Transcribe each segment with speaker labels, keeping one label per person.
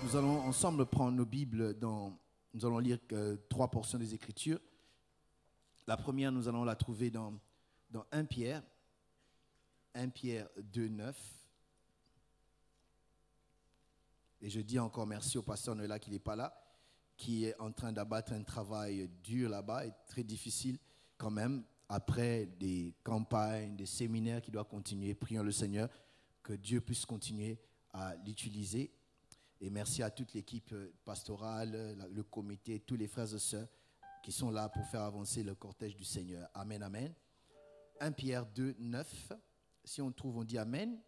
Speaker 1: Nous allons ensemble prendre nos Bibles, nous allons lire 3 portions des Écritures. La première, nous allons la trouver dans 1 Pierre 2, 9. Et je dis encore merci au pasteur Noëlla qui n'est pas là, qui est en train d'abattre un travail dur là-bas et très difficile quand même, après des campagnes, des séminaires qui doivent continuer. Prions le Seigneur que Dieu puisse continuer à l'utiliser. Et merci à toute l'équipe pastorale, le comité, tous les frères et sœurs qui sont là pour faire avancer le cortège du Seigneur. Amen, amen. 1 Pierre 2, 9. Si on trouve, on dit amen.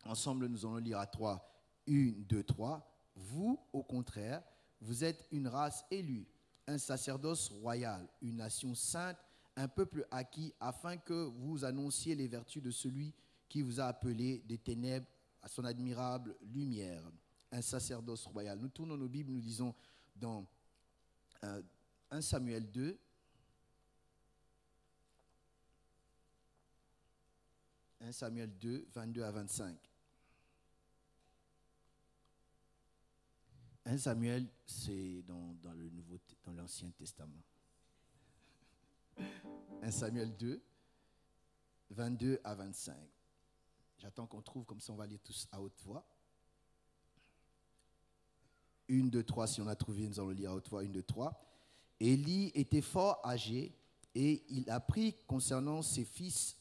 Speaker 1: Ensemble, nous allons lire à 3. 1, 2, 3. Vous, au contraire, vous êtes une race élue, un sacerdoce royal, une nation sainte, un peuple acquis, afin que vous annonciez les vertus de celui qui vous a appelé des ténèbres à son admirable lumière. Un sacerdoce royal. Nous tournons nos Bibles, nous lisons dans 1 Samuel 2. « 1 Samuel 2, 22 à 25. 1 Samuel, c'est dans l'Ancien Testament. 1 Samuel 2, 22 à 25. J'attends qu'on trouve, comme ça on va lire tous à haute voix. 1, 2, 3, si on a trouvé, nous allons lire à haute voix. 1, 2, 3. Élie était fort âgé et il apprit concernant ses fils,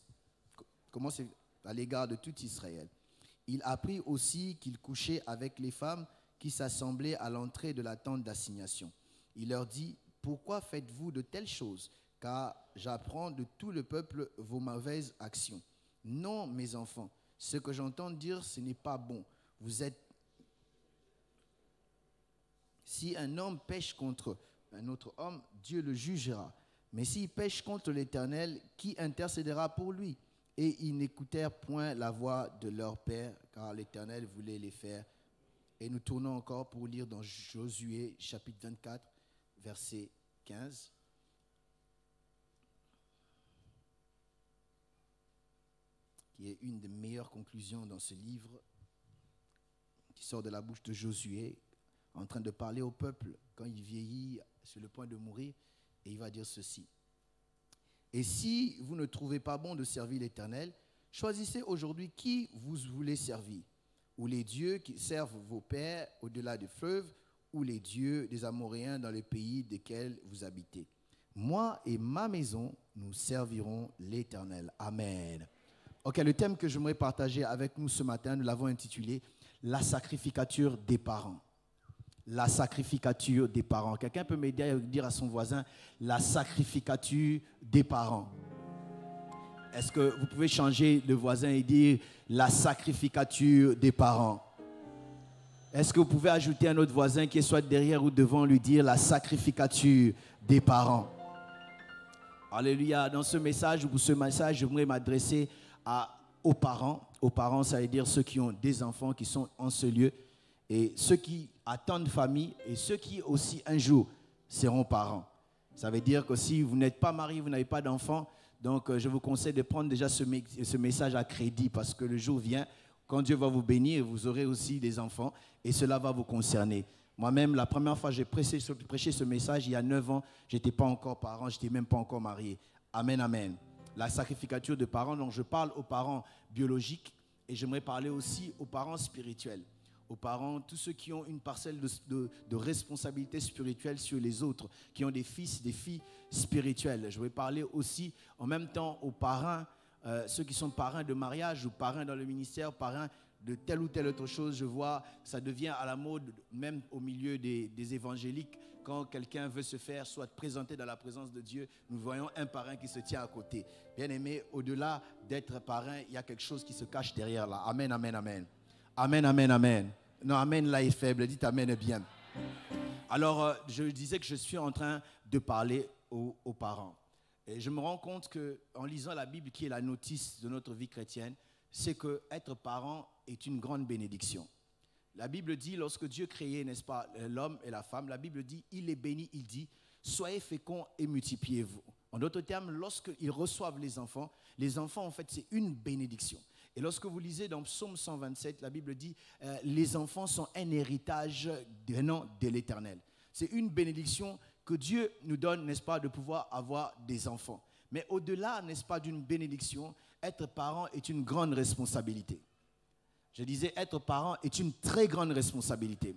Speaker 1: comment c'est à l'égard de tout Israël. Il apprit aussi qu'il couchait avec les femmes qui s'assemblaient à l'entrée de la tente d'assignation. Il leur dit, pourquoi faites-vous de telles choses? Car j'apprends de tout le peuple vos mauvaises actions. Non, mes enfants, ce que j'entends dire, ce n'est pas bon. Vous êtes... Si un homme pêche contre un autre homme, Dieu le jugera. Mais s'il pêche contre l'Éternel, qui intercédera pour lui? Et ils n'écoutèrent point la voix de leur père, car l'Éternel voulait les faire. Et nous tournons encore pour lire dans Josué, chapitre 24, verset 15. Qui est une des meilleures conclusions dans ce livre, qui sort de la bouche de Josué, en train de parler au peuple quand il vieillit, sur le point de mourir, et il va dire ceci. Et si vous ne trouvez pas bon de servir l'Éternel, choisissez aujourd'hui qui vous voulez servir, ou les dieux qui servent vos pères au-delà du fleuve, ou les dieux des Amoréens dans le pays desquels vous habitez. Moi et ma maison, nous servirons l'Éternel. Amen. Ok, le thème que j'aimerais partager avec nous ce matin, nous l'avons intitulé « La sacrificature des parents ». La sacrificature des parents. Quelqu'un peut m'aider à dire à son voisin « La sacrificature des parents ». Est-ce que vous pouvez changer de voisin et dire « La sacrificature des parents ». Est-ce que vous pouvez ajouter un autre voisin qui est soit derrière ou devant lui dire « La sacrificature des parents ». Alléluia. Dans ce message, j'aimerais m'adresser aux parents. Aux parents, ça veut dire ceux qui ont des enfants qui sont en ce lieu, et ceux qui attendent famille, et ceux qui aussi un jour seront parents. Ça veut dire que si vous n'êtes pas marié, vous n'avez pas d'enfants, donc je vous conseille de prendre déjà ce message à crédit, parce que le jour vient, quand Dieu va vous bénir, vous aurez aussi des enfants, et cela va vous concerner. Moi-même, la première fois que j'ai prêché ce message, il y a 9 ans, je n'étais pas encore parent, je n'étais même pas encore marié. Amen, amen. La sacrificature de parents, donc je parle aux parents biologiques, et j'aimerais parler aussi aux parents spirituels. Aux parents, tous ceux qui ont une parcelle de responsabilité spirituelle sur les autres, qui ont des fils, des filles spirituelles. Je vais parler aussi en même temps aux parrains, ceux qui sont parrains de mariage ou parrains dans le ministère, parrains de telle ou telle autre chose. Je vois, ça devient à la mode, même au milieu des évangéliques, quand quelqu'un veut se faire soit présenter dans la présence de Dieu, nous voyons un parrain qui se tient à côté. Bien aimé, au-delà d'être parrain, il y a quelque chose qui se cache derrière là. Amen, amen, amen. Amen, amen, amen. Non, amen là est faible, dites amen bien. Alors, je disais que je suis en train de parler aux parents. Et je me rends compte qu'en lisant la Bible, qui est la notice de notre vie chrétienne, c'est qu'être parent est une grande bénédiction. La Bible dit, lorsque Dieu créait, n'est-ce pas, l'homme et la femme, la Bible dit, il les bénit, il dit, soyez féconds et multipliez-vous. En d'autres termes, lorsqu'ils reçoivent les enfants, en fait, c'est une bénédiction. Et lorsque vous lisez dans Psaume 127, la Bible dit les enfants sont un héritage venant de l'Éternel. C'est une bénédiction que Dieu nous donne, n'est-ce pas, de pouvoir avoir des enfants. Mais au-delà, n'est-ce pas, d'une bénédiction, être parent est une grande responsabilité. Je disais, être parent est une très grande responsabilité.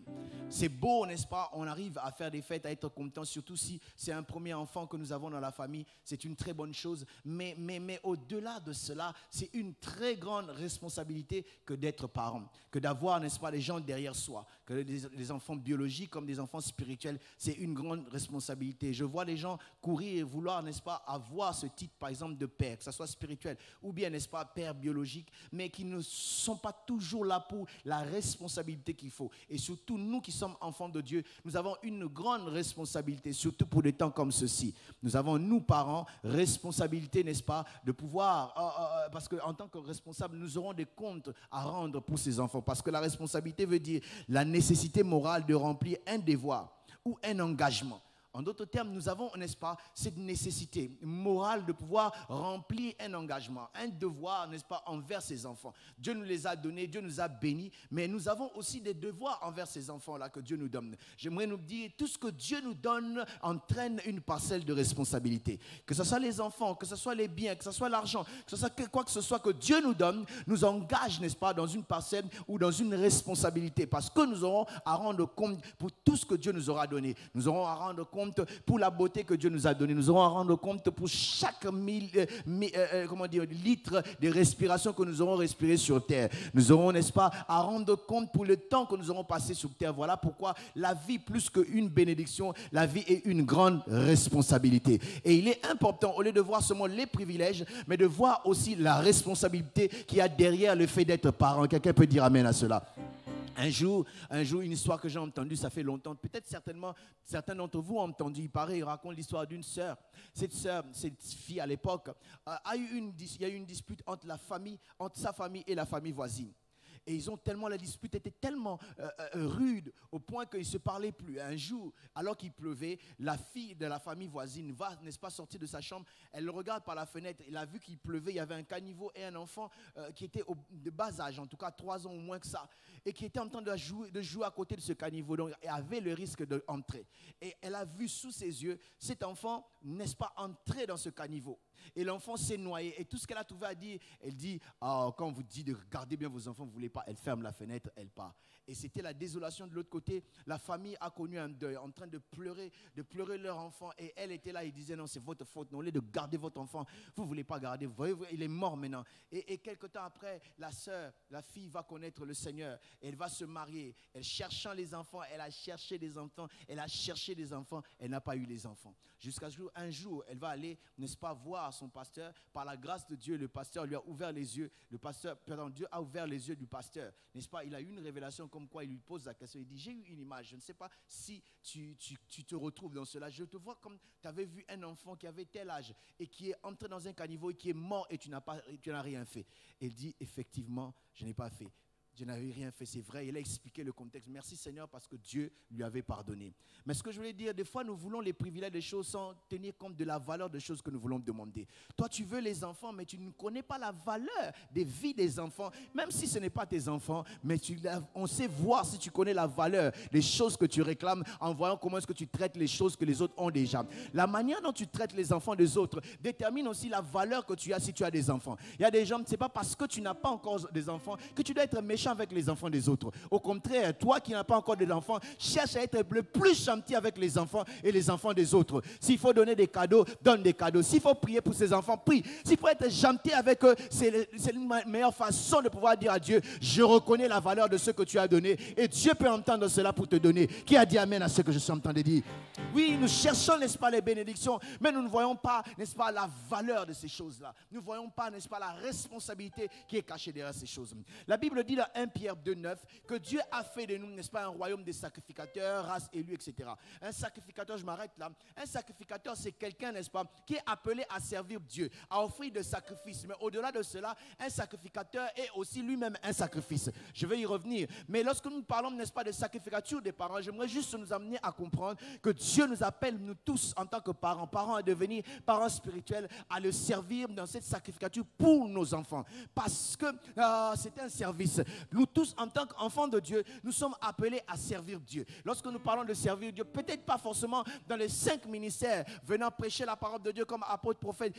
Speaker 1: C'est beau, n'est-ce pas? On arrive à faire des fêtes, à être content, surtout si c'est un premier enfant que nous avons dans la famille. C'est une très bonne chose. Mais au-delà de cela, c'est une très grande responsabilité que d'être parent. Que d'avoir, n'est-ce pas, les gens derrière soi. Que les enfants biologiques comme des enfants spirituels, c'est une grande responsabilité. Je vois les gens courir et vouloir, n'est-ce pas, avoir ce titre, par exemple, de père, que ce soit spirituel ou bien, n'est-ce pas, père biologique, mais qui ne sont pas toujours là pour la responsabilité qu'il faut. Et surtout, nous qui sommes enfants de Dieu, nous avons une grande responsabilité, surtout pour des temps comme ceci. Nous avons, nous parents, responsabilité, n'est-ce pas, de pouvoir, parce qu'en tant que responsable, nous aurons des comptes à rendre pour ces enfants. Parce que la responsabilité veut dire la nécessité morale de remplir un devoir ou un engagement. En d'autres termes, nous avons, n'est-ce pas, cette nécessité morale de pouvoir remplir un engagement, un devoir, n'est-ce pas, envers ses enfants. Dieu nous les a donnés, Dieu nous a bénis, mais nous avons aussi des devoirs envers ces enfants-là que Dieu nous donne. J'aimerais nous dire, tout ce que Dieu nous donne entraîne une parcelle de responsabilité. Que ce soit les enfants, que ce soit les biens, que ce soit l'argent, que ce soit quoi que ce soit que Dieu nous donne, nous engage, n'est-ce pas, dans une parcelle ou dans une responsabilité. Parce que nous aurons à rendre compte pour tout ce que Dieu nous aura donné. Nous aurons à rendre compte pour la beauté que Dieu nous a donnée. Nous aurons à rendre compte pour chaque litre de respiration que nous aurons respiré sur terre. Nous aurons, n'est-ce pas, à rendre compte pour le temps que nous aurons passé sur terre. Voilà pourquoi la vie, plus qu'une bénédiction, la vie est une grande responsabilité. Et il est important, au lieu de voir seulement les privilèges, mais de voir aussi la responsabilité qu'il y a derrière le fait d'être parent. Quelqu'un peut dire amen à cela? Un jour, une histoire que j'ai entendue, ça fait longtemps, peut-être certainement, certains d'entre vous ont entendu, il paraît, il raconte l'histoire d'une sœur. Cette fille à l'époque, il y a eu une dispute entre sa famille et la famille voisine. Et la dispute était tellement rude au point qu'ils ne se parlaient plus. Un jour, alors qu'il pleuvait, la fille de la famille voisine va, n'est-ce pas, sortir de sa chambre. Elle le regarde par la fenêtre. Elle a vu qu'il pleuvait. Il y avait un caniveau et un enfant qui était de bas âge, en tout cas 3 ans ou moins que ça, et qui était en train de jouer à côté de ce caniveau. Donc, elle avait le risque d'entrer. Et elle a vu sous ses yeux cet enfant, n'est-ce pas, entrer dans ce caniveau. Et l'enfant s'est noyé. Et tout ce qu'elle a trouvé à dire, elle dit, quand on vous dit de garder bien vos enfants, vous ne voulez pas, elle ferme la fenêtre, elle part. Et c'était la désolation de l'autre côté. La famille a connu un deuil, en train de pleurer leur enfant. Et elle était là, il disait, non, c'est votre faute. Non, au lieu de garder votre enfant, vous ne voulez pas garder. Vous voyez, il est mort maintenant. Et quelque temps après, la fille va connaître le Seigneur. Elle va se marier. Elle cherchant les enfants, elle a cherché des enfants. Elle a cherché des enfants. Elle n'a pas eu les enfants. Jusqu'à un jour, elle va aller, n'est-ce pas, voir son pasteur. Par la grâce de Dieu, le pasteur lui a ouvert les yeux. Dieu a ouvert les yeux du pasteur. N'est-ce pas? Il a eu une révélation comme quoi il lui pose la question. Il dit, j'ai eu une image. Je ne sais pas si tu te retrouves dans cela. Je te vois comme tu avais vu un enfant qui avait tel âge et qui est entré dans un caniveau et qui est mort et tu n'as rien fait. Il dit, effectivement, je n'ai pas fait. Je n'avais rien fait, c'est vrai. Il a expliqué le contexte. Merci Seigneur parce que Dieu lui avait pardonné. Mais ce que je voulais dire, des fois nous voulons les privilèges des choses sans tenir compte de la valeur des choses que nous voulons demander. Toi tu veux les enfants, mais tu ne connais pas la valeur des vies des enfants. Même si ce n'est pas tes enfants, mais on sait voir si tu connais la valeur des choses que tu réclames en voyant comment est-ce que tu traites les choses que les autres ont déjà. La manière dont tu traites les enfants des autres détermine aussi la valeur que tu as si tu as des enfants. Il y a des gens, ce n'est pas parce que tu n'as pas encore des enfants que tu dois être méchant avec les enfants des autres. Au contraire, toi qui n'as pas encore d'enfants, cherche à être le plus gentil avec les enfants et les enfants des autres. S'il faut donner des cadeaux, donne des cadeaux. S'il faut prier pour ses enfants, prie. S'il faut être gentil avec eux, c'est la meilleure façon de pouvoir dire à Dieu, je reconnais la valeur de ce que tu as donné et Dieu peut entendre cela pour te donner. Qui a dit amen à ce que je suis en train de dire? Oui, nous cherchons, n'est-ce pas, les bénédictions, mais nous ne voyons pas, n'est-ce pas, la valeur de ces choses-là. Nous ne voyons pas, n'est-ce pas, la responsabilité qui est cachée derrière ces choses. La Bible dit dans 1 Pierre 2,9, que Dieu a fait de nous, n'est-ce pas, un royaume des sacrificateurs, race élue, etc. Un sacrificateur, je m'arrête là. Un sacrificateur, c'est quelqu'un, n'est-ce pas, qui est appelé à servir Dieu, à offrir des sacrifices. Mais au-delà de cela, un sacrificateur est aussi lui-même un sacrifice. Je vais y revenir. Mais lorsque nous parlons, n'est-ce pas, de sacrificature des parents, j'aimerais juste nous amener à comprendre que Dieu nous appelle, nous tous, en tant que parents à devenir parents spirituels, à le servir dans cette sacrificature pour nos enfants. Parce que c'est un service. Nous tous, en tant qu'enfants de Dieu, nous sommes appelés à servir Dieu. Lorsque nous parlons de servir Dieu, peut-être pas forcément dans les 5 ministères, venant prêcher la parole de Dieu comme apôtre, prophète,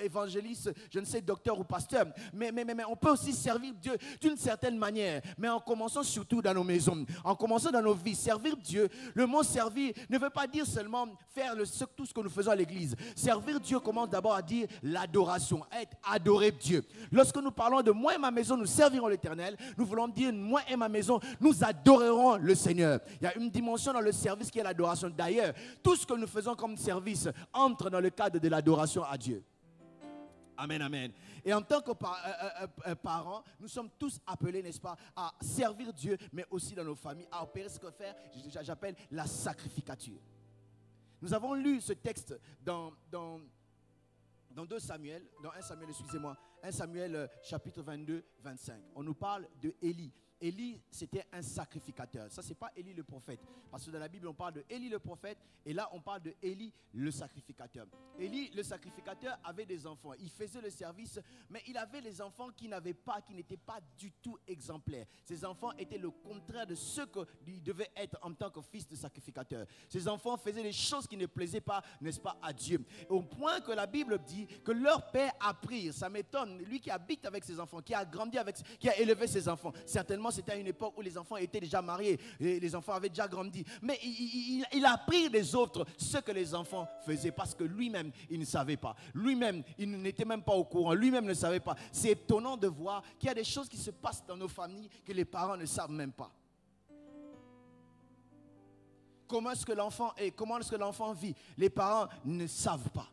Speaker 1: évangéliste, je ne sais, docteur ou pasteur, mais on peut aussi servir Dieu d'une certaine manière, mais en commençant surtout dans nos maisons, en commençant dans nos vies. Servir Dieu, le mot servir ne veut pas dire seulement faire tout ce que nous faisons à l'église. Servir Dieu commence d'abord à dire l'adoration, être adoré Dieu. Lorsque nous parlons de moi et ma maison, nous servirons l'Éternel, nous voulons dire moi et ma maison, nous adorerons le Seigneur. Il y a une dimension dans le service qui est l'adoration. D'ailleurs, tout ce que nous faisons comme service entre dans le cadre de l'adoration à Dieu. Amen, amen. Et en tant que parents, nous sommes tous appelés, n'est-ce pas, à servir Dieu, mais aussi dans nos familles, à opérer ce que j'appelle la sacrificature. Nous avons lu ce texte dans 2 Samuel, dans 1 Samuel, excusez-moi, 1 Samuel chapitre 22, 25. On nous parle de Élie. Élie, c'était un sacrificateur. Ça, ce n'est pas Élie le prophète. Parce que dans la Bible, on parle de Élie le prophète. Et là, on parle de Élie le sacrificateur. Élie le sacrificateur avait des enfants. Il faisait le service, mais il avait les enfants qui n'étaient pas du tout exemplaires. Ces enfants étaient le contraire de ce qu'il devait être en tant que fils de sacrificateur. Ces enfants faisaient des choses qui ne plaisaient pas, n'est-ce pas, à Dieu. Au point que la Bible dit que leur père apprit. Ça m'étonne. Lui qui habite avec ses enfants, qui a grandi avec, qui a élevé ses enfants. Certainement, c'était à une époque où les enfants étaient déjà mariés et les enfants avaient déjà grandi. Mais il a appris des autres ce que les enfants faisaient parce que lui-même, il ne savait pas. Lui-même, il n'était même pas au courant. Lui-même ne savait pas. C'est étonnant de voir qu'il y a des choses qui se passent dans nos familles que les parents ne savent même pas. Comment est-ce que l'enfant est? Comment est-ce que l'enfant vit? Les parents ne savent pas.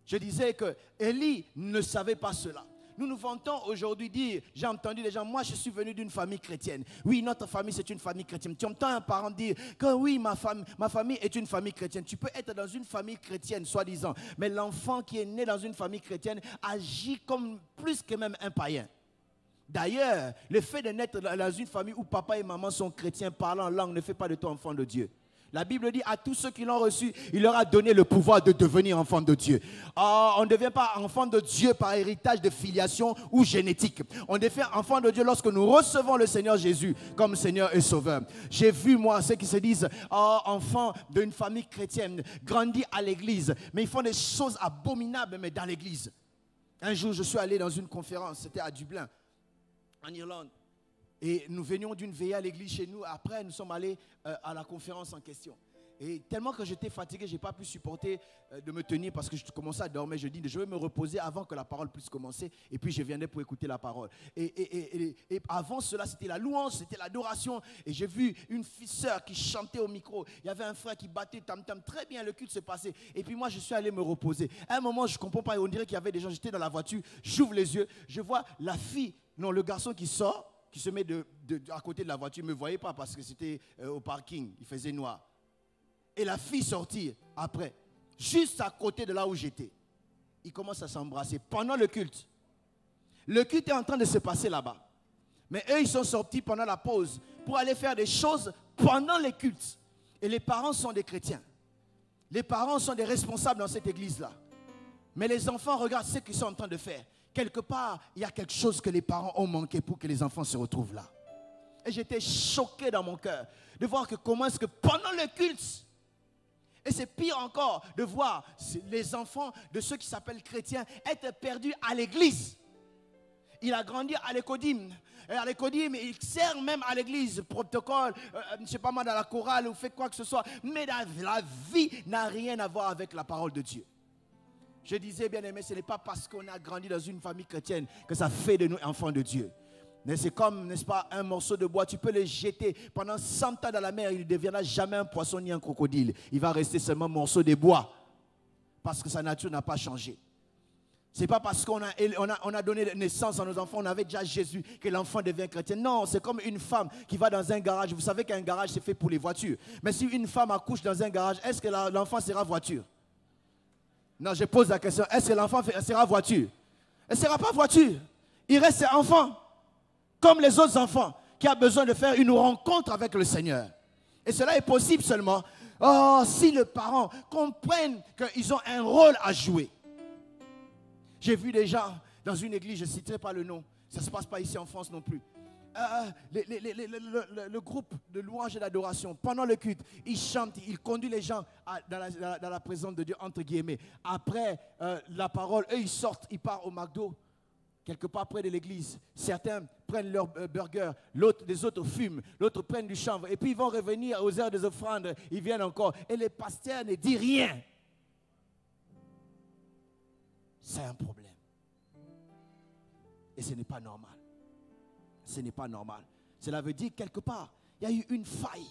Speaker 1: Je disais que Élie ne savait pas cela. Nous nous vantons aujourd'hui dire, j'ai entendu des gens, moi je suis venu d'une famille chrétienne. Oui, notre famille c'est une famille chrétienne. Tu entends un parent dire que oui, ma famille est une famille chrétienne. Tu peux être dans une famille chrétienne, soi-disant, mais l'enfant qui est né dans une famille chrétienne agit comme plus que même un païen. D'ailleurs, le fait de naître dans une famille où papa et maman sont chrétiens, parlant en langue, ne fait pas de toi enfant de Dieu. La Bible dit à tous ceux qui l'ont reçu, il leur a donné le pouvoir de devenir enfants de Dieu. On ne devient pas enfant de Dieu par héritage de filiation ou génétique. On devient enfant de Dieu lorsque nous recevons le Seigneur Jésus comme Seigneur et Sauveur. J'ai vu, moi, ceux qui se disent enfants d'une famille chrétienne, grandis à l'église, mais ils font des choses abominables, mais dans l'église. Un jour, je suis allé dans une conférence, c'était à Dublin, en Irlande. Et nous venions d'une veillée à l'église chez nous. Après, nous sommes allés à la conférence en question. Et tellement que j'étais fatigué, je n'ai pas pu supporter de me tenir parce que je commençais à dormir. Je dis, je vais me reposer avant que la parole puisse commencer. Et puis, je viendrai pour écouter la parole. Et avant cela, c'était la louange, c'était l'adoration. Et j'ai vu une sœur qui chantait au micro. Il y avait un frère qui battait tam-tam. Très bien, le culte se passait. Et puis moi, je suis allé me reposer. À un moment, je ne comprends pas. On dirait qu'il y avait des gens. J'étais dans la voiture. J'ouvre les yeux. Je vois la fille, non, le garçon qui sort, qui se met à côté de la voiture. Il ne me voyait pas parce que c'était au parking. Il faisait noir. Et la fille sortit après, juste à côté de là où j'étais. Ils commencent à s'embrasser pendant le culte. Le culte est en train de se passer là-bas. Mais eux, ils sont sortis pendant la pause pour aller faire des choses pendant les cultes. Et les parents sont des chrétiens. Les parents sont des responsables dans cette église-là. Mais les enfants regardent ce qu'ils sont en train de faire. Quelque part, il y a quelque chose que les parents ont manqué pour que les enfants se retrouvent là. Et j'étais choqué dans mon cœur de voir que comment est-ce que pendant le culte, et c'est pire encore de voir les enfants de ceux qui s'appellent chrétiens être perdus à l'église. Il a grandi à l'Écodim. Et à l'Écodim, il sert même à l'église, protocole, je ne sais pas moi, dans la chorale ou fait quoi que ce soit. Mais la vie n'a rien à voir avec la parole de Dieu. Je disais, bien aimé, ce n'est pas parce qu'on a grandi dans une famille chrétienne que ça fait de nous enfants de Dieu. Mais c'est comme, n'est-ce pas, un morceau de bois. Tu peux le jeter pendant 100 ans dans la mer. Il ne deviendra jamais un poisson ni un crocodile. Il va rester seulement un morceau de bois. Parce que sa nature n'a pas changé. Ce n'est pas parce qu'on a donné naissance à nos enfants, on avait déjà Jésus, que l'enfant devient chrétien. Non, c'est comme une femme qui va dans un garage. Vous savez qu'un garage, c'est fait pour les voitures. Mais si une femme accouche dans un garage, est-ce que l'enfant sera voiture? Non, je pose la question. Est-ce que l'enfant sera voiture? Elle ne sera pas voiture. Il reste enfant, comme les autres enfants, qui a besoin de faire une rencontre avec le Seigneur. Et cela est possible seulement si les parents comprennent qu'ils ont un rôle à jouer. J'ai vu des gens dans une église, je ne citerai pas le nom, ça ne se passe pas ici en France non plus. Le groupe de louange et d'adoration, pendant le culte, ils chantent, ils conduisent les gens dans la présence de Dieu, entre guillemets. Après la parole, eux ils sortent, ils partent au McDo, quelque part près de l'église. Certains prennent leur burger, les autres fument, l'autre prennent du chanvre. Et puis ils vont revenir aux heures des offrandes, ils viennent encore. Et le pasteur ne dit rien. C'est un problème. Et ce n'est pas normal. Ce n'est pas normal. Cela veut dire quelque part, il y a eu une faille.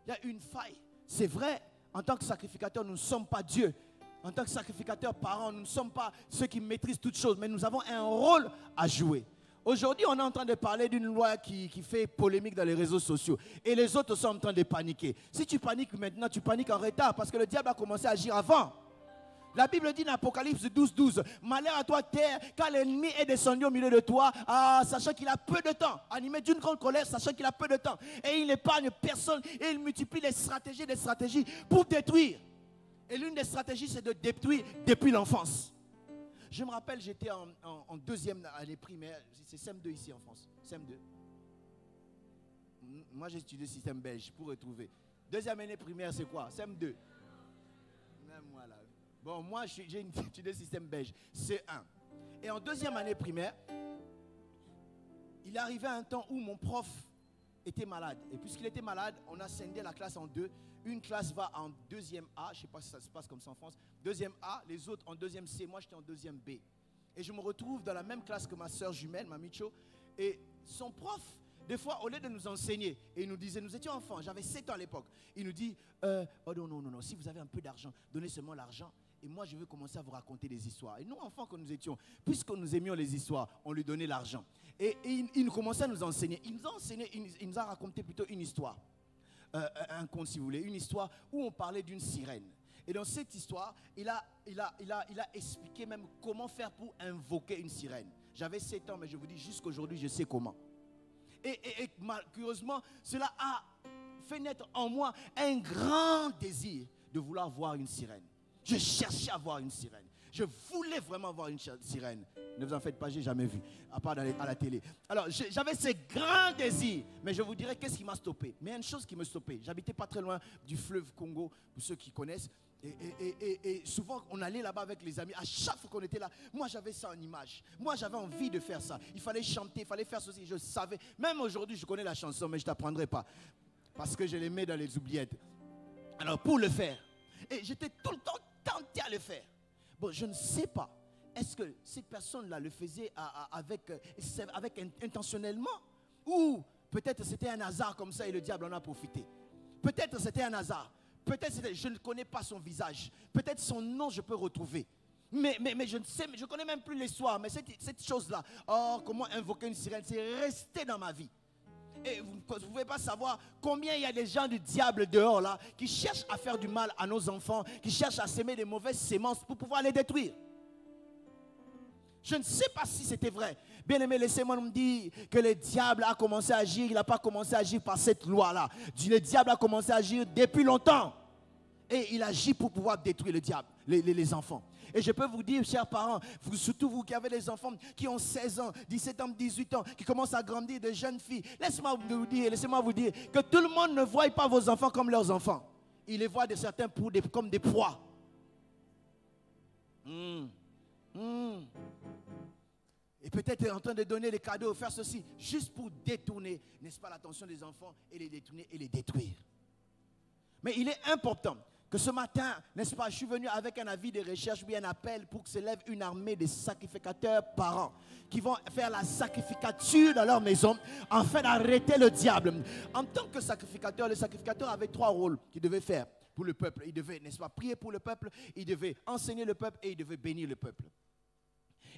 Speaker 1: Il y a une faille. C'est vrai, en tant que sacrificateur, nous ne sommes pas Dieu. En tant que sacrificateur, parents, nous ne sommes pas ceux qui maîtrisent toutes choses, mais nous avons un rôle à jouer. Aujourd'hui, on est en train de parler d'une loi qui fait polémique dans les réseaux sociaux. Et les autres sont en train de paniquer. Si tu paniques maintenant, tu paniques en retard parce que le diable a commencé à agir avant. La Bible dit dans Apocalypse 12:12, malheur à toi terre, car l'ennemi est descendu au milieu de toi, sachant qu'il a peu de temps, animé d'une grande colère, sachant qu'il a peu de temps. Et il n'épargne personne, et il multiplie des stratégies pour détruire. Et l'une des stratégies, c'est de détruire depuis l'enfance. Je me rappelle, j'étais en deuxième année primaire, c'est CM2 ici en France, CM2. Moi j'ai étudié le système belge pour retrouver. Deuxième année primaire, c'est quoi? CM2. Même moi là. Bon, moi, j'ai étudié le système belge, C1. Et en deuxième année primaire, il est arrivé un temps où mon prof était malade. Et puisqu'il était malade, on a scindé la classe en deux. Une classe va en deuxième A, je ne sais pas si ça se passe comme ça en France. Deuxième A, les autres en deuxième C, moi j'étais en deuxième B. Et je me retrouve dans la même classe que ma soeur jumelle, ma Micho. Et son prof, des fois, au lieu de nous enseigner, et il nous disait, nous étions enfants, j'avais 7 ans à l'époque. Il nous dit, oh non, si vous avez un peu d'argent, donnez seulement l'argent. Et moi, je veux commencer à vous raconter des histoires. Et nous, enfants que nous étions, puisque nous aimions les histoires, on lui donnait l'argent. Et il commençait à nous enseigner. Il nous a raconté plutôt une histoire. Un conte, si vous voulez. Une histoire où on parlait d'une sirène. Et dans cette histoire, il a expliqué même comment faire pour invoquer une sirène. J'avais 7 ans, mais je vous dis, jusqu'aujourd'hui, je sais comment. Et curieusement, cela a fait naître en moi un grand désir de vouloir voir une sirène. Je cherchais à voir une sirène. Je voulais vraiment voir une sirène. Ne vous en faites pas, je n'ai jamais vu, à part à la télé. Alors, j'avais ce grand désir, mais je vous dirais qu'est-ce qui m'a stoppé. Mais il y a une chose qui me stoppait. J'habitais pas très loin du fleuve Congo, pour ceux qui connaissent. Et souvent, on allait là-bas avec les amis. À chaque fois qu'on était là, moi, j'avais ça en image. Moi, j'avais envie de faire ça. Il fallait chanter, il fallait faire ceci. Je savais. Même aujourd'hui, je connais la chanson, mais je ne t'apprendrai pas. Parce que je les mets dans les oubliettes. Alors, pour le faire, et j'étais tout le temps tenté à le faire. Bon, je ne sais pas. Est-ce que cette personne-là le faisait avec intentionnellement? Ou peut-être c'était un hasard comme ça et le diable en a profité. Peut-être c'était un hasard. Peut-être je ne connais pas son visage. Peut-être son nom je peux retrouver. Mais je ne sais, je ne connais même plus l'histoire. Mais cette chose-là, comment invoquer une sirène, c'est resté dans ma vie. Et vous ne pouvez pas savoir combien il y a des gens du diable dehors là qui cherchent à faire du mal à nos enfants, qui cherchent à s'aimer des mauvaises semences pour pouvoir les détruire. Je ne sais pas si c'était vrai. Bien aimé, laissez-moi me dire que le diable a commencé à agir. Il n'a pas commencé à agir par cette loi-là. Le diable a commencé à agir depuis longtemps. Et il agit pour pouvoir détruire le diable, les enfants. Et je peux vous dire, chers parents, surtout vous qui avez des enfants qui ont 16 ans, 17 ans, 18 ans, qui commencent à grandir, de jeunes filles. Laissez-moi vous dire que tout le monde ne voit pas vos enfants comme leurs enfants. Il les voit de certains comme des proies. Et peut-être en train de donner des cadeaux, faire ceci, juste pour détourner, n'est-ce pas, l'attention des enfants et les détourner et les détruire. Mais il est important que ce matin, n'est-ce pas, je suis venu avec un avis de recherche, bien un appel pour que s'élève une armée de sacrificateurs parents qui vont faire la sacrificature dans leur maison afin d'arrêter le diable. En tant que sacrificateur, le sacrificateur avait 3 rôles qu'il devait faire pour le peuple. Il devait, n'est-ce pas, prier pour le peuple, il devait enseigner le peuple et il devait bénir le peuple.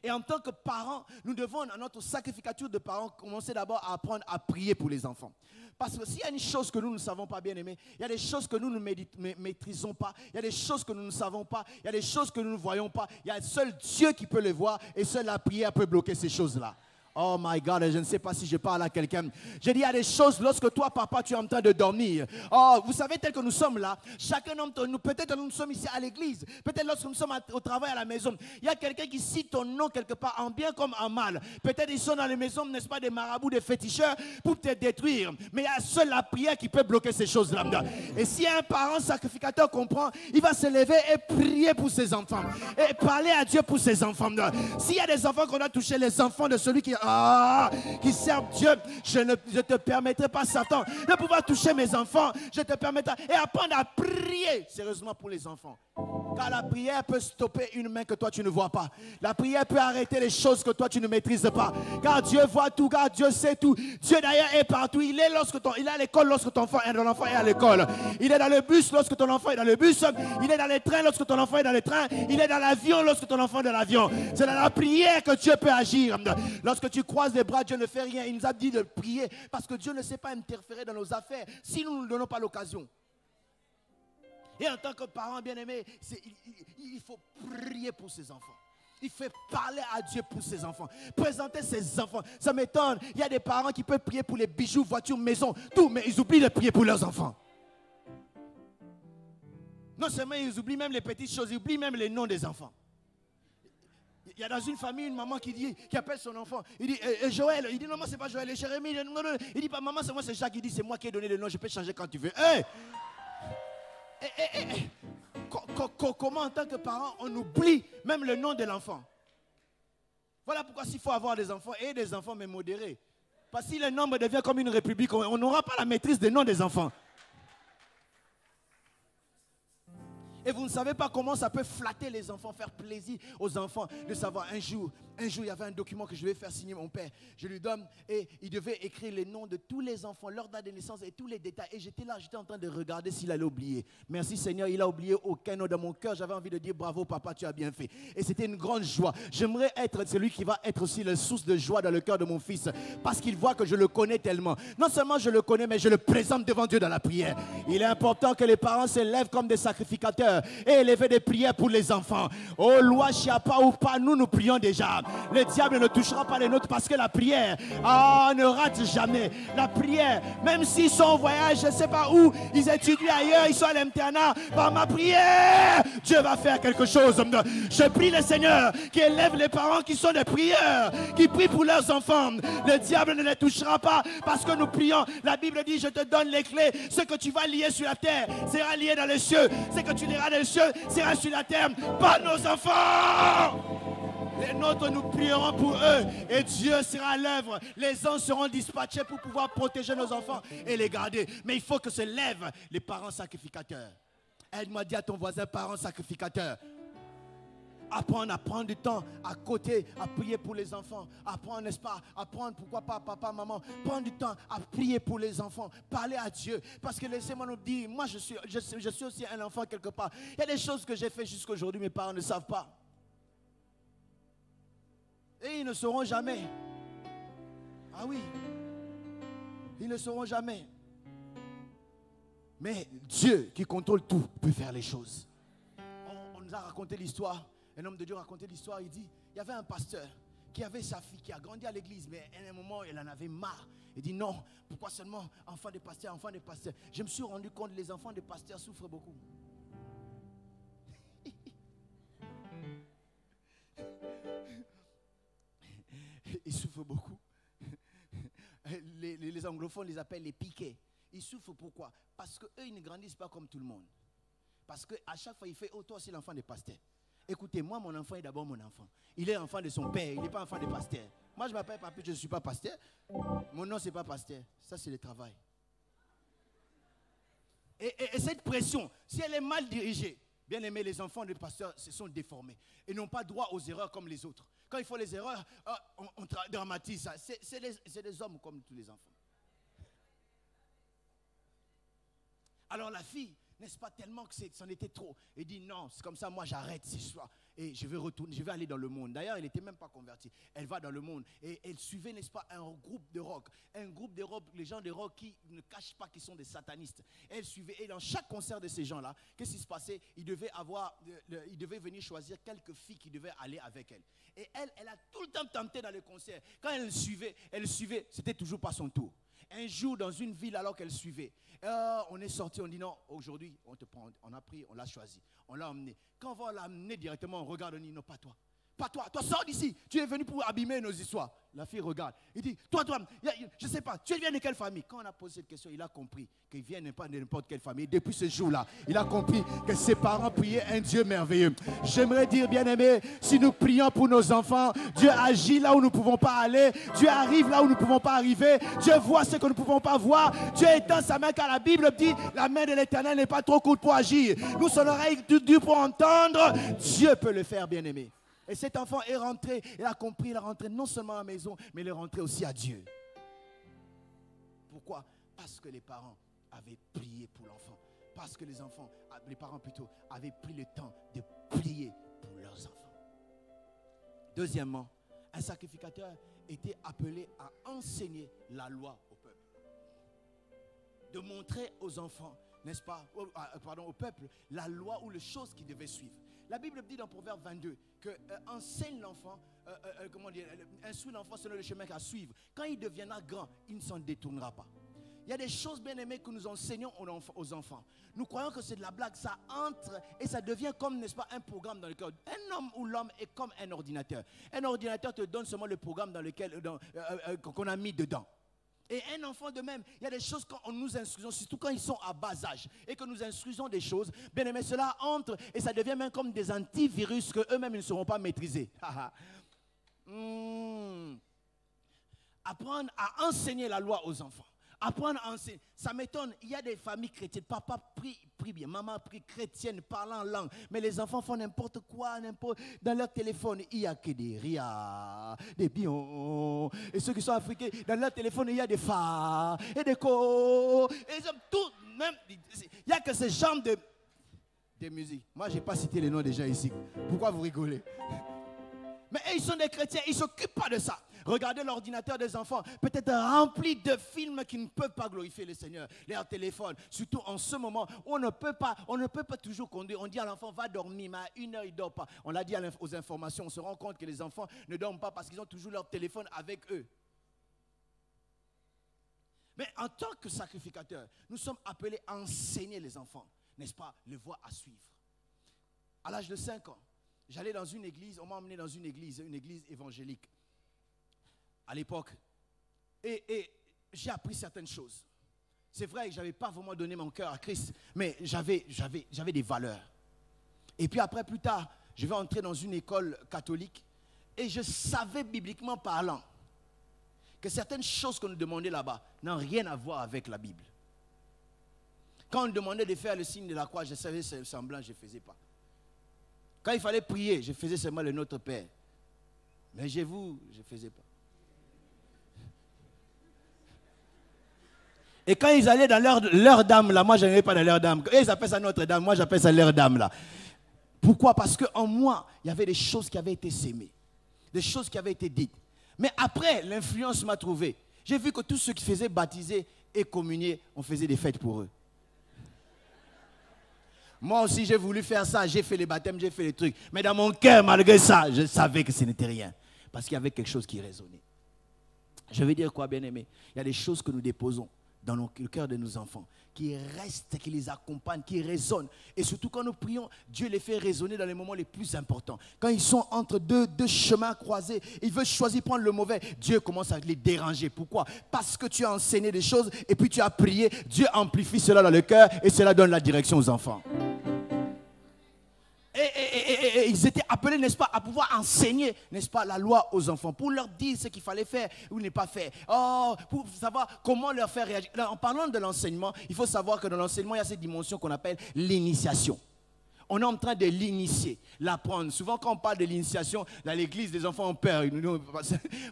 Speaker 1: Et en tant que parents, nous devons, dans notre sacrificature de parents, commencer d'abord à apprendre à prier pour les enfants. Parce que s'il y a une chose que nous ne savons pas, bien aimés, il y a des choses que nous ne maîtrisons pas, il y a des choses que nous ne savons pas, il y a des choses que nous ne voyons pas. Il y a seul Dieu qui peut les voir et seule la prière peut bloquer ces choses-là. Oh my God, je ne sais pas si je parle à quelqu'un. Je dis, il y a des choses, lorsque toi, papa, tu es en train de dormir. Oh, vous savez, tel que nous sommes là, chacun d'entre nous, peut-être nous sommes ici à l'église, peut-être lorsque nous sommes au travail à la maison, il y a quelqu'un qui cite ton nom quelque part, en bien comme en mal. Peut-être ils sont dans les maisons, n'est-ce pas, des marabouts, des féticheurs, pour te détruire. Mais il y a seule la prière qui peut bloquer ces choses-là. Et si un parent sacrificateur comprend, il va se lever et prier pour ses enfants. Et parler à Dieu pour ses enfants. S'il y a des enfants qu'on a touchés, les enfants de celui qui servent Dieu, je ne te permettrai pas, Satan, de pouvoir toucher mes enfants. Je te permettrai et apprendre à prier sérieusement pour les enfants. Car la prière peut stopper une main que toi tu ne vois pas. La prière peut arrêter les choses que toi tu ne maîtrises pas. Car Dieu voit tout, car Dieu sait tout. Dieu d'ailleurs est partout. Il est à l'école lorsque ton enfant est à l'école. Il est dans le bus lorsque ton enfant est dans le bus. Il est dans les trains lorsque ton enfant est dans les trains. Il est dans l'avion lorsque ton enfant est dans l'avion. C'est dans la prière que Dieu peut agir. Lorsque tu croises les bras, Dieu ne fait rien. Il nous a dit de prier parce que Dieu ne sait pas interférer dans nos affaires si nous ne donnons pas l'occasion. Et en tant que parent bien-aimé, il faut prier pour ses enfants. Il faut parler à Dieu pour ses enfants. Présenter ses enfants. Ça m'étonne. Il y a des parents qui peuvent prier pour les bijoux, voitures, maisons, tout, mais ils oublient de prier pour leurs enfants. Non seulement ils oublient même les petites choses, ils oublient même les noms des enfants. Il y a dans une famille une maman qui appelle son enfant. Il dit Joël. Il dit non, moi c'est pas Joël. Et Jérémie. Non. Il dit pas maman, c'est moi, c'est Jacques. Il dit c'est moi qui ai donné le nom. Je peux changer quand tu veux. Comment en tant que parent on oublie même le nom de l'enfant? Voilà pourquoi s'il faut avoir des enfants et des enfants mais modérés. Parce que si le nombre devient comme une république, on n'aura pas la maîtrise des noms des enfants. Et vous ne savez pas comment ça peut flatter les enfants, faire plaisir aux enfants de savoir un jour, il y avait un document que je devais faire signer mon père. Je lui donne et il devait écrire les noms de tous les enfants, leur date de naissance et tous les détails. Et j'étais là, j'étais en train de regarder s'il allait oublier. Merci Seigneur, il n'a oublié aucun nom dans mon cœur. J'avais envie de dire bravo papa, tu as bien fait. Et c'était une grande joie. J'aimerais être celui qui va être aussi la source de joie dans le cœur de mon fils. Parce qu'il voit que je le connais tellement. Non seulement je le connais, mais je le présente devant Dieu dans la prière. Il est important que les parents se lèvent comme des sacrificateurs et élever des prières pour les enfants. Oh, loi, chiapa ou pas, nous prions déjà. Le diable ne touchera pas les nôtres parce que la prière ne rate jamais. La prière, même s'ils sont en voyage, je ne sais pas où, ils étudient ailleurs, ils sont à l'internat, par ma prière, Dieu va faire quelque chose. Je prie le Seigneur qui élève les parents qui sont des prieurs, qui prient pour leurs enfants. Le diable ne les touchera pas parce que nous prions. La Bible dit, je te donne les clés. Ce que tu vas lier sur la terre sera lié dans les cieux. Ce que tu liras dans les cieux sera sur la terre, pas nos enfants. Les nôtres, nous prierons pour eux et Dieu sera à l'œuvre. Les anges seront dispatchés pour pouvoir protéger nos enfants et les garder. Mais il faut que se lèvent les parents sacrificateurs. Aide-moi à dire à ton voisin, parents sacrificateurs. Apprendre à prendre du temps à côté, à prier pour les enfants. Apprendre, n'est-ce pas? Apprendre, pourquoi pas, papa, maman. Prendre du temps à prier pour les enfants. Parler à Dieu. Parce que laissez-moi nous dire, moi je suis aussi un enfant quelque part. Il y a des choses que j'ai fait jusqu'à aujourd'hui, mes parents ne savent pas. Et ils ne sauront jamais. Ah oui. Ils ne sauront jamais. Mais Dieu qui contrôle tout peut faire les choses. On nous a raconté l'histoire. Un homme de Dieu racontait l'histoire, il dit, il y avait un pasteur qui avait sa fille qui a grandi à l'église, mais à un moment, elle en avait marre. Il dit, non, pourquoi seulement enfants de pasteurs, enfants de pasteurs? Je me suis rendu compte que les enfants de pasteurs souffrent beaucoup. Ils souffrent beaucoup. Les anglophones les appellent les piquets. Ils souffrent pourquoi? Parce qu'eux, ils ne grandissent pas comme tout le monde. Parce qu'à chaque fois, il fait, oh, toi aussi l'enfant de pasteur. Écoutez, moi, mon enfant est d'abord mon enfant. Il est enfant de son père, il n'est pas enfant de pasteur. Moi, je m'appelle Papi, je ne suis pas pasteur. Mon nom, ce n'est pas pasteur. Ça, c'est le travail. Et cette pression, si elle est mal dirigée, bien aimé, les enfants de pasteurs se sont déformés et n'ont pas droit aux erreurs comme les autres. Quand il faut les erreurs, on dramatise ça. C'est des hommes comme tous les enfants. Alors la fille, n'est-ce pas, tellement que c'en était trop. Elle dit non, c'est comme ça, moi j'arrête ce soir. et je vais retourner, je vais aller dans le monde. D'ailleurs, elle n'était même pas convertie. Elle va dans le monde et elle suivait, n'est-ce pas, un groupe de rock. Un groupe de rock, les gens de rock qui ne cachent pas qu'ils sont des satanistes. Elle suivait, et dans chaque concert de ces gens-là, qu'est-ce qui se passait? Il devait venir choisir quelques filles qui devaient aller avec elle. Et elle a tout le temps tenté dans les concerts. Quand elle suivait, c'était toujours pas son tour. Un jour, dans une ville, alors qu'elle suivait, on est sorti, on dit non, aujourd'hui, on te prend, on a pris, on l'a choisi, on l'a emmené. Quand on va l'amener directement, on regarde, on dit non, pas toi. Pas toi, toi sors d'ici, tu es venu pour abîmer nos histoires. La fille regarde, il dit, toi, je ne sais pas, tu viens de quelle famille? Quand on a posé cette question, il a compris qu'il vient pas de n'importe quelle famille. Depuis ce jour-là, il a compris que ses parents priaient un Dieu merveilleux. J'aimerais dire, bien-aimés, si nous prions pour nos enfants, Dieu agit là où nous ne pouvons pas aller, Dieu arrive là où nous ne pouvons pas arriver, Dieu voit ce que nous ne pouvons pas voir, Dieu étend sa main car la Bible dit, la main de l'Éternel n'est pas trop courte pour agir. Nous, son oreille toute dure pour entendre, Dieu peut le faire, bien-aimés. Et cet enfant est rentré, il a compris, il est rentré non seulement à la maison, mais il est rentré aussi à Dieu. Pourquoi? Parce que les parents avaient prié pour l'enfant. Parce que les parents plutôt, avaient pris le temps de prier pour leurs enfants. Deuxièmement, un sacrificateur était appelé à enseigner la loi au peuple. De montrer aux enfants, n'est-ce pas, au peuple, la loi ou les choses qu'ils devaient suivre. La Bible dit dans Proverbe 22 que enseigne l'enfant, instruit l'enfant selon le chemin qu'à suivre. Quand il deviendra grand, il ne s'en détournera pas. Il y a des choses bien aimées que nous enseignons aux enfants. Nous croyons que c'est de la blague, ça entre et ça devient comme, n'est-ce pas, un programme dans lequel un homme ou l'homme est comme un ordinateur. Un ordinateur te donne seulement le programme qu'on a mis dedans. Et un enfant de même, il y a des choses quand nous instruisons, surtout quand ils sont à bas âge, et que nous instruisons des choses, bien aimé, cela entre et ça devient même comme des antivirus que eux-mêmes ne sauront pas maîtriser. Apprendre à enseigner la loi aux enfants. Apprendre à enseigner. Ça m'étonne, il y a des familles chrétiennes, papa prie bien, maman prie chrétienne, parlant en langue, mais les enfants font n'importe quoi, dans leur téléphone, il n'y a que des ria, des bions, et ceux qui sont africains, dans leur téléphone, il y a des fa, et des ko, et tout, même, il n'y a que ce genre de musique. Moi, je n'ai pas cité les noms des gens ici. Pourquoi vous rigolez? Mais ils sont des chrétiens, ils ne s'occupent pas de ça. Regardez l'ordinateur des enfants, peut-être rempli de films qui ne peuvent pas glorifier le Seigneur. Leur téléphone, surtout en ce moment où on ne peut pas toujours conduire. On dit à l'enfant, va dormir, mais à 1 heure, il ne dort pas. On l'a dit aux informations, on se rend compte que les enfants ne dorment pas parce qu'ils ont toujours leur téléphone avec eux. Mais en tant que sacrificateur, nous sommes appelés à enseigner les enfants, n'est-ce pas, les voies à suivre. À l'âge de 5 ans, j'allais dans une église, on m'a emmené dans une église évangélique. À l'époque, et j'ai appris certaines choses. C'est vrai que je n'avais pas vraiment donné mon cœur à Christ, mais j'avais des valeurs. Et puis après, plus tard, je vais entrer dans une école catholique et je savais bibliquement parlant que certaines choses qu'on nous demandait là-bas n'ont rien à voir avec la Bible. Quand on me demandait de faire le signe de la croix, je savais semblant, je ne faisais pas. Quand il fallait prier, je faisais seulement le Notre Père. Mais je ne faisais pas. Et quand ils allaient dans leur dame, là, moi je n'allais pas dans leur dame. Ils appellent ça Notre-Dame, moi j'appelle ça leur dame, là. Pourquoi? Parce qu'en moi, il y avait des choses qui avaient été sémées, des choses qui avaient été dites. Mais après, l'influence m'a trouvé. J'ai vu que tous ceux qui faisaient baptiser et communier, on faisait des fêtes pour eux. Moi aussi, j'ai voulu faire ça, j'ai fait les baptêmes, j'ai fait les trucs. Mais dans mon cœur, malgré ça, je savais que ce n'était rien. Parce qu'il y avait quelque chose qui résonnait. Je veux dire quoi, bien-aimé? Il y a des choses que nous déposons dans le cœur de nos enfants, qui restent, qui les accompagnent, qui résonnent. Et surtout quand nous prions, Dieu les fait résonner dans les moments les plus importants. Quand ils sont entre deux chemins croisés, ils veulent choisir prendre le mauvais, Dieu commence à les déranger. Pourquoi? Parce que tu as enseigné des choses et puis tu as prié, Dieu amplifie cela dans le cœur et cela donne la direction aux enfants. Et ils étaient appelés, n'est-ce pas, à pouvoir enseigner, n'est-ce pas, la loi aux enfants, pour leur dire ce qu'il fallait faire ou ne pas faire. Pour savoir comment leur faire réagir. Là, en parlant de l'enseignement, il faut savoir que dans l'enseignement, il y a cette dimension qu'on appelle l'initiation. On est en train de l'initier, l'apprendre. Souvent, quand on parle de l'initiation, dans l'église, les enfants ont peur.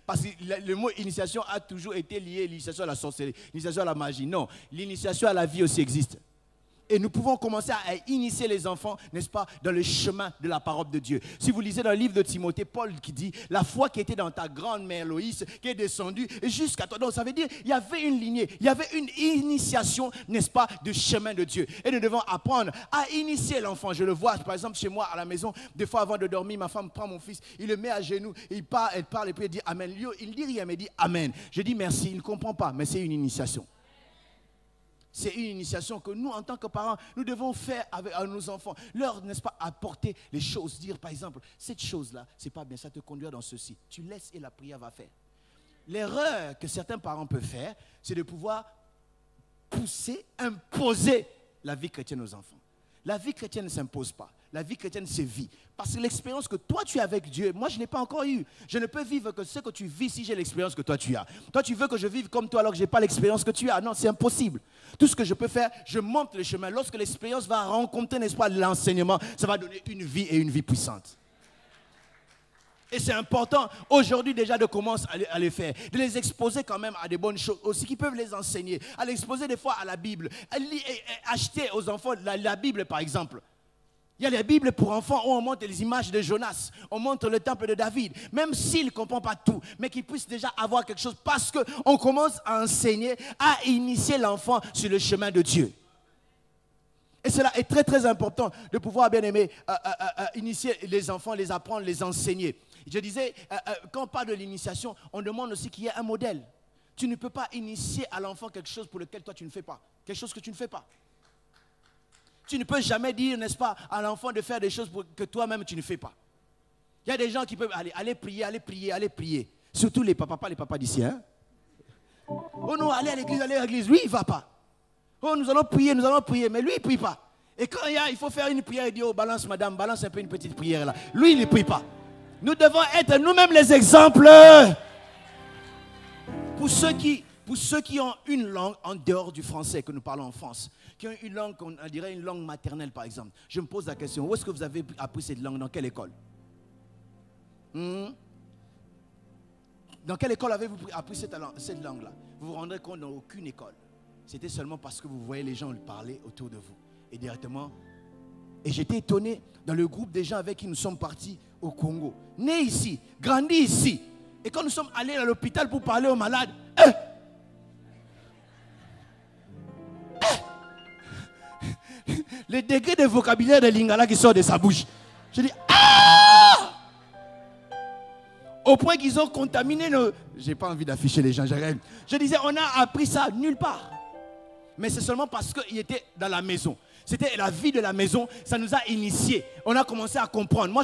Speaker 1: Parce que le mot initiation a toujours été lié à l'initiation à la sorcellerie, l'initiation à la magie. Non, l'initiation à la vie aussi existe. Et nous pouvons commencer à initier les enfants, n'est-ce pas, dans le chemin de la parole de Dieu. Si vous lisez dans le livre de Timothée, Paul qui dit, la foi qui était dans ta grand-mère Loïs, qui est descendue jusqu'à toi. Donc ça veut dire, il y avait une lignée, il y avait une initiation, n'est-ce pas, du chemin de Dieu. Et nous devons apprendre à initier l'enfant. Je le vois, par exemple, chez moi, à la maison, des fois avant de dormir, ma femme prend mon fils, il le met à genoux, elle parle et puis elle dit Amen. Il ne dit rien, mais il dit Amen. Je dis merci, il ne comprend pas, mais c'est une initiation. C'est une initiation que nous, en tant que parents, nous devons faire avec nos enfants. Leur, n'est-ce pas, apporter les choses. Dire, par exemple, cette chose-là, c'est pas bien, ça te conduit dans ceci. Tu laisses et la prière va faire. L'erreur que certains parents peuvent faire, c'est de pouvoir pousser, imposer la vie chrétienne aux enfants. La vie chrétienne ne s'impose pas. La vie chrétienne, c'est vie. Parce que l'expérience que toi, tu as avec Dieu, moi, je n'ai pas encore eu. Je ne peux vivre que ce que tu vis si j'ai l'expérience que toi, tu as. Toi, tu veux que je vive comme toi alors que je n'ai pas l'expérience que tu as. Non, c'est impossible. Tout ce que je peux faire, je monte le chemin. Lorsque l'expérience va rencontrer, n'est-ce pas, l'enseignement, ça va donner une vie et une vie puissante. Et c'est important aujourd'hui déjà de commencer à les faire, de les exposer quand même à des bonnes choses aussi qui peuvent les enseigner, à l'exposer des fois à la Bible, à acheter aux enfants la Bible par exemple. Il y a les Bibles pour enfants où on montre les images de Jonas, on montre le temple de David, même s'il ne comprend pas tout, mais qu'il puisse déjà avoir quelque chose parce qu'on commence à enseigner, à initier l'enfant sur le chemin de Dieu. Et cela est très très important de pouvoir, bien aimé, initier les enfants, les apprendre, les enseigner. Je disais, quand on parle de l'initiation, on demande aussi qu'il y ait un modèle. Tu ne peux pas initier à l'enfant quelque chose pour lequel toi tu ne fais pas, quelque chose que tu ne fais pas. Tu ne peux jamais dire, n'est-ce pas, à l'enfant de faire des choses que toi-même tu ne fais pas. Il y a des gens qui peuvent aller prier, aller prier, aller prier. Surtout les papas, pas les papas d'ici. Hein? Oh non, allez à l'église. Lui, il ne va pas. Oh, nous allons prier, mais lui, il ne prie pas. Et quand il faut faire une prière, il dit, oh, balance madame, balance un peu une petite prière là. Lui, il ne prie pas. Nous devons être nous-mêmes les exemples. Pour ceux qui ont une langue en dehors du français que nous parlons en France, qui ont une langue, on dirait une langue maternelle par exemple, je me pose la question, où est-ce que vous avez appris cette langue, dans quelle école? Dans quelle école avez-vous appris cette langue-là? Vous vous rendrez compte dans aucune école. C'était seulement parce que vous voyez les gens parler autour de vous. Et directement, et j'étais étonné dans le groupe des gens avec qui nous sommes partis au Congo. Né ici, grandi ici. Et quand nous sommes allés à l'hôpital pour parler aux malades, le degré de vocabulaire de Lingala qui sort de sa bouche. Je dis, au point qu'ils ont contaminé nos... J'ai pas envie d'afficher les gens. Je disais, on a appris ça nulle part. Mais c'est seulement parce qu'il était dans la maison. C'était la vie de la maison, ça nous a initiés. On a commencé à comprendre. Moi,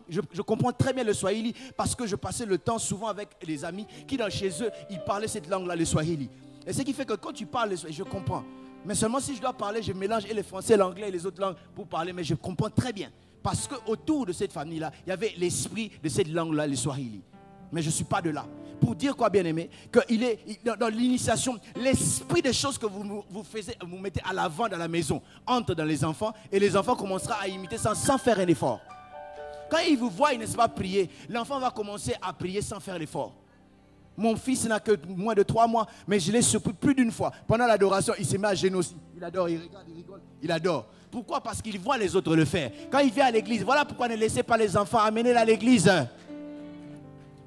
Speaker 1: je comprends très bien le Swahili parce que je passais le temps souvent avec les amis qui, chez eux, ils parlaient cette langue-là, le Swahili. Et ce qui fait que quand tu parles le Swahili, je comprends. Mais seulement si je dois parler, je mélange et le français, l'anglais et les autres langues pour parler, mais je comprends très bien. Parce qu'autour de cette famille-là, il y avait l'esprit de cette langue-là, le Swahili. Mais je ne suis pas de là. Pour dire quoi, bien aimé, que dans l'initiation, l'esprit des choses que vous mettez à l'avant dans la maison entre dans les enfants et les enfants commenceront à imiter sans faire un effort. Quand ils vous voient, n'est-ce pas, prier, l'enfant va commencer à prier sans faire l'effort. Mon fils n'a que moins de 3 mois, mais je l'ai surpris plus d'une fois. Pendant l'adoration, il se met à genoux aussi. Il adore, il regarde, il rigole, il adore. Pourquoi? Parce qu'il voit les autres le faire. Quand il vient à l'église, voilà pourquoi ne laissez pas les enfants amener à l'église.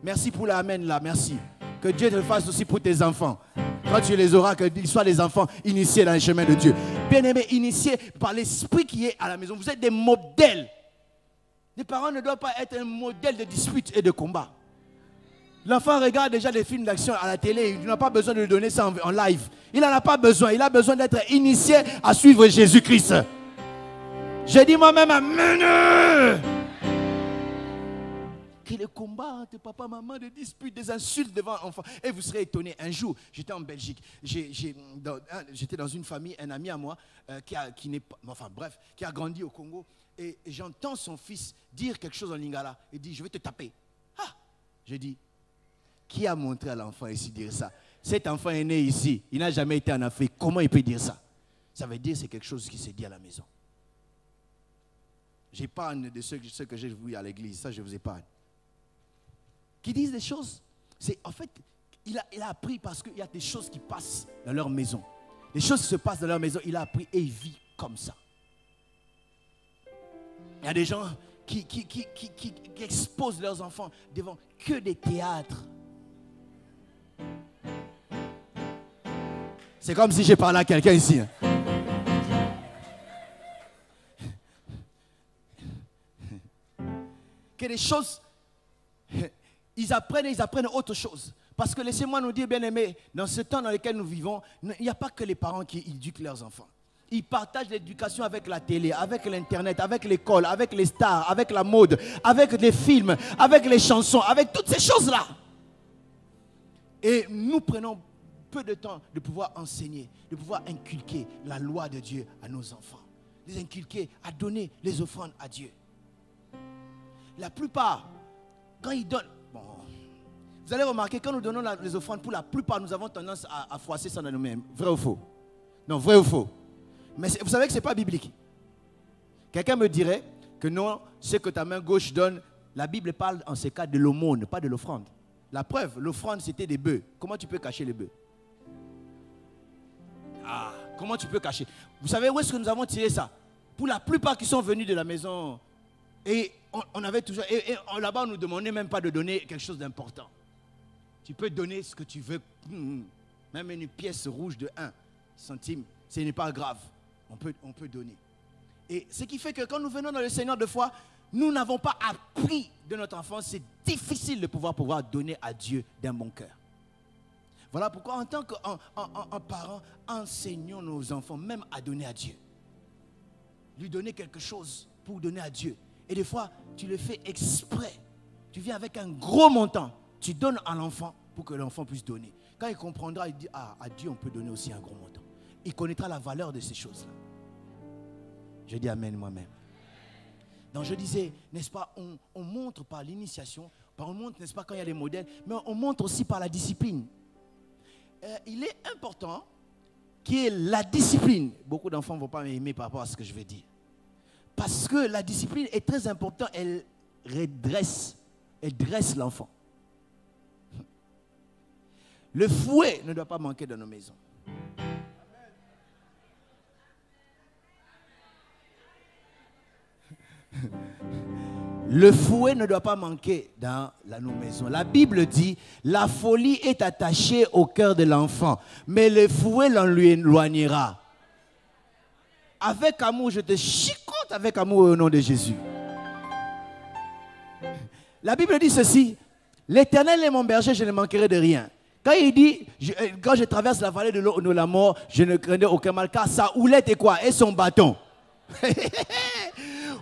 Speaker 1: Merci pour l'amen là, merci. Que Dieu te le fasse aussi pour tes enfants. Quand tu les auras, qu'ils soient des enfants initiés dans le chemin de Dieu. Bien-aimés, initiés par l'esprit qui est à la maison. Vous êtes des modèles. Les parents ne doivent pas être un modèle de dispute et de combat. L'enfant regarde déjà des films d'action à la télé. Il n'a pas besoin de lui donner ça en live. Il n'en a pas besoin. Il a besoin d'être initié à suivre Jésus-Christ. J'ai dit moi-même, amen. Que le combat entre papa et maman, des disputes, des insultes devant l'enfant. Et vous serez étonnés. Un jour, j'étais en Belgique. J'étais dans une famille, un ami à moi, qui a grandi au Congo. Et j'entends son fils dire quelque chose en lingala. Il dit, je vais te taper. Ah! J'ai dit, qui a montré à l'enfant ici dire ça? Cet enfant est né ici. Il n'a jamais été en Afrique. Comment il peut dire ça? Ça veut dire que c'est quelque chose qui s'est dit à la maison. J'épargne de ceux que j'ai vus à l'église. Ça, je vous épargne. Qui disent des choses, c'est en fait, il a appris parce qu'il y a des choses qui passent dans leur maison. Des choses qui se passent dans leur maison, il a appris et il vit comme ça. Il y a des gens qui exposent leurs enfants devant que des théâtres. C'est comme si j'ai parlé à quelqu'un ici. Que des choses, ils apprennent autre chose. Parce que laissez-moi nous dire, bien-aimés, dans ce temps dans lequel nous vivons, il n'y a pas que les parents qui éduquent leurs enfants. Ils partagent l'éducation avec la télé, avec l'internet, avec l'école, avec les stars, avec la mode, avec les films, avec les chansons, avec toutes ces choses-là. Et nous prenons peu de temps de pouvoir enseigner, de pouvoir inculquer la loi de Dieu à nos enfants. Les inculquer à donner les offrandes à Dieu. La plupart, quand ils donnent... Bon, vous allez remarquer, quand nous donnons les offrandes, pour la plupart, nous avons tendance à froisser ça dans nous-mêmes. Vrai ou faux? Non, vrai ou faux? Mais vous savez que ce n'est pas biblique. Quelqu'un me dirait que non, ce que ta main gauche donne, la Bible parle en ce cas de l'aumône, pas de l'offrande. La preuve, l'offrande c'était des bœufs. Comment tu peux cacher les bœufs? Ah, comment tu peux cacher? Vous savez où est-ce que nous avons tiré ça? Pour la plupart qui sont venus de la maison, et on avait toujours, et là-bas on ne nous demandait même pas de donner quelque chose d'important. Tu peux donner ce que tu veux, même une pièce rouge de 1 centime, ce n'est pas grave. On peut donner. Et ce qui fait que quand nous venons dans le Seigneur de foi, nous n'avons pas appris de notre enfance. C'est difficile de pouvoir donner à Dieu d'un bon cœur. Voilà pourquoi en tant qu'en parent, enseignons nos enfants même à donner à Dieu. Lui donner quelque chose pour donner à Dieu. Et des fois, tu le fais exprès. Tu viens avec un gros montant. Tu donnes à l'enfant pour que l'enfant puisse donner. Quand il comprendra, il dit, ah, à Dieu on peut donner aussi un gros montant. Il connaîtra la valeur de ces choses-là. Je dis amen moi-même. Donc je disais, n'est-ce pas, on montre par l'initiation, on montre, n'est-ce pas, quand il y a des modèles, mais on montre aussi par la discipline. Il est important qu'il y ait la discipline. Beaucoup d'enfants ne vont pas m'aimer par rapport à ce que je vais dire. Parce que la discipline est très importante, elle dresse l'enfant. Le fouet ne doit pas manquer dans nos maisons. Le fouet ne doit pas manquer dans nos maisons. La Bible dit, la folie est attachée au cœur de l'enfant, mais le fouet l'en lui éloignera. Avec amour, je te chicote avec amour au nom de Jésus. La Bible dit ceci, l'Éternel est mon berger, je ne manquerai de rien. Quand il dit, quand je traverse la vallée de la mort, je ne craindrai aucun mal, car sa houlette est quoi? Et son bâton.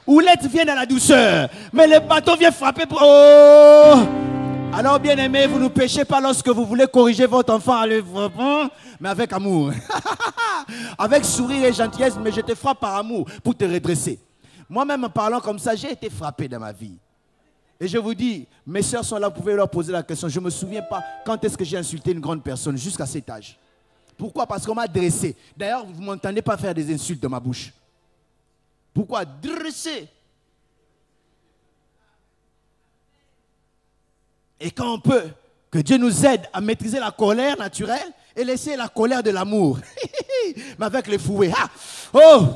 Speaker 1: Houlette vient dans la douceur, mais le bâton vient frapper pour... Oh! Alors bien aimé, vous ne péchez pas lorsque vous voulez corriger votre enfant, mais avec amour. Avec sourire et gentillesse, mais je te frappe par amour pour te redresser. Moi-même en parlant comme ça, j'ai été frappé dans ma vie. Et je vous dis, mes soeurs sont là, vous pouvez leur poser la question. Je ne me souviens pas quand est-ce que j'ai insulté une grande personne jusqu'à cet âge. Pourquoi? Parce qu'on m'a dressé. D'ailleurs, vous ne m'entendez pas faire des insultes de ma bouche. Pourquoi? Dresser. Et quand on peut, que Dieu nous aide à maîtriser la colère naturelle et laisser la colère de l'amour. Mais avec les fouets. Ah! Oh!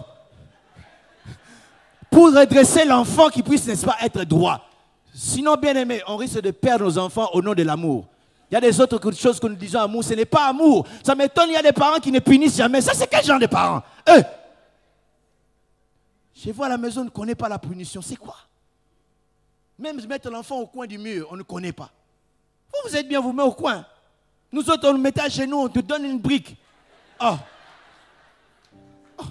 Speaker 1: Pour redresser l'enfant qui puisse, n'est-ce pas, être droit. Sinon, bien aimé, on risque de perdre nos enfants au nom de l'amour. Il y a des autres choses que nous disons amour. Ce n'est pas amour. Ça m'étonne, il y a des parents qui ne punissent jamais. Ça, c'est quel genre de parents? Chez vous à la maison, on ne connaît pas la punition. C'est quoi? Même mettre l'enfant au coin du mur, on ne connaît pas. Vous êtes bien, vous mettez au coin. Nous autres, on nous met à genoux, on te donne une brique. Oh. Oh.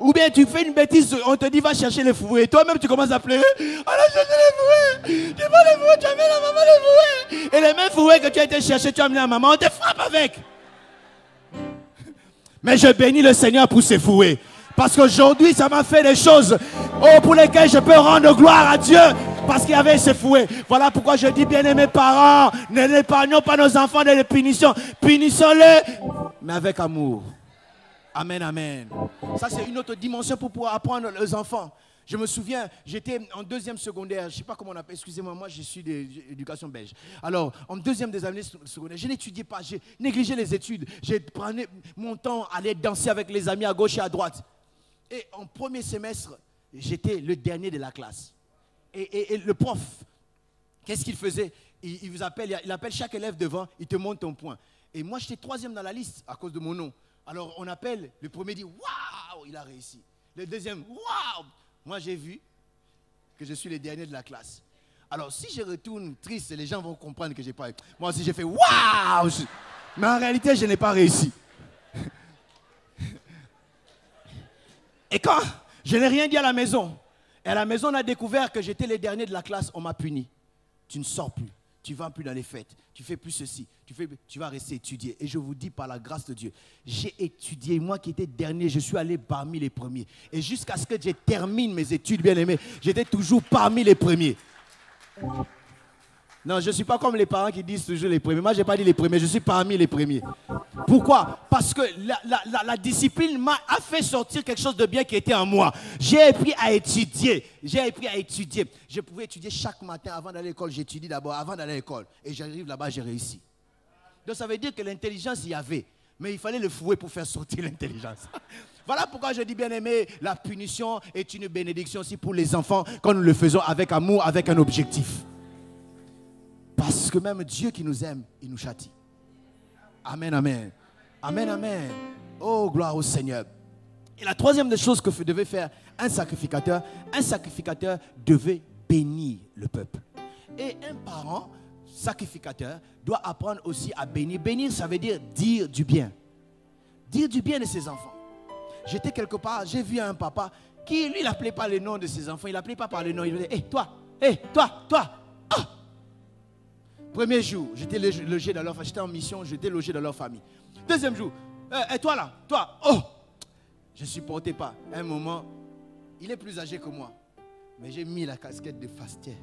Speaker 1: Ou bien tu fais une bêtise, on te dit va chercher les fouets. Et toi-même, tu commences à pleurer. On a cherché les fouets. Tu vas les fouets, tu amènes la maman les fouets. Et les mêmes fouets que tu as été chercher, tu as amené à maman, on te frappe avec. Mais je bénis le Seigneur pour ses fouets. Parce qu'aujourd'hui, ça m'a fait des choses pour lesquelles je peux rendre gloire à Dieu. Parce qu'il y avait ces fouets. Voilà pourquoi je dis, bien-aimés parents, n'épargnons pas nos enfants de les punitions. Punissons-les, mais avec amour. Amen, amen. Ça, c'est une autre dimension pour pouvoir apprendre aux enfants. Je me souviens, j'étais en deuxième secondaire, je ne sais pas comment on appelle, excusez-moi, moi je suis d'éducation belge. Alors, en deuxième des années secondaires, je n'étudiais pas, j'ai négligé les études. J'ai pris mon temps à aller danser avec les amis à gauche et à droite. Et en premier semestre, j'étais le dernier de la classe. Et le prof, qu'est-ce qu'il faisait? Il appelle chaque élève devant, il te montre ton point. Et moi, j'étais troisième dans la liste à cause de mon nom. Alors, on appelle, le premier dit, waouh, il a réussi. Le deuxième, waouh. Moi, j'ai vu que je suis le dernier de la classe. Alors, si je retourne triste, les gens vont comprendre que je n'ai pas... Moi aussi, j'ai fait waouh. Mais en réalité, je n'ai pas réussi. Et quand je n'ai rien dit à la maison, et à la maison, on a découvert que j'étais le dernier de la classe, on m'a puni. Tu ne sors plus, tu ne vas plus dans les fêtes, tu ne fais plus ceci, tu vas rester étudier. Et je vous dis, par la grâce de Dieu, j'ai étudié. Moi qui étais dernier, je suis allé parmi les premiers. Et jusqu'à ce que je termine mes études, bien aimés, j'étais toujours parmi les premiers. Non, je ne suis pas comme les parents qui disent toujours les premiers. Moi, je n'ai pas dit les premiers, je suis parmi les premiers. Pourquoi? Parce que la discipline a fait sortir quelque chose de bien qui était en moi. J'ai appris à étudier. Je pouvais étudier chaque matin avant d'aller à l'école. J'étudie d'abord avant d'aller à l'école. Et j'arrive là-bas, j'ai réussi. Donc ça veut dire que l'intelligence, il y avait. Mais il fallait le fouet pour faire sortir l'intelligence. Voilà pourquoi je dis, bien aimé, la punition est une bénédiction aussi pour les enfants quand nous le faisons avec amour, avec un objectif. Parce que même Dieu qui nous aime, il nous châtie. Amen, amen. Amen, amen. Oh, gloire au Seigneur. Et la troisième des choses que devait faire un sacrificateur devait bénir le peuple. Et un parent sacrificateur doit apprendre aussi à bénir. Bénir, ça veut dire du bien. Dire du bien de ses enfants. J'étais quelque part, j'ai vu un papa qui, lui, n'appelait pas le nom de ses enfants. Il n'appelait pas par le nom. Il disait, hé, toi, toi. Ah! Premier jour, j'étais logé dans leur famille. J'étais en mission, j'étais logé dans leur famille. Deuxième jour, toi là, toi, oh! Je ne supportais pas. À un moment, il est plus âgé que moi. Mais j'ai mis la casquette de fastière.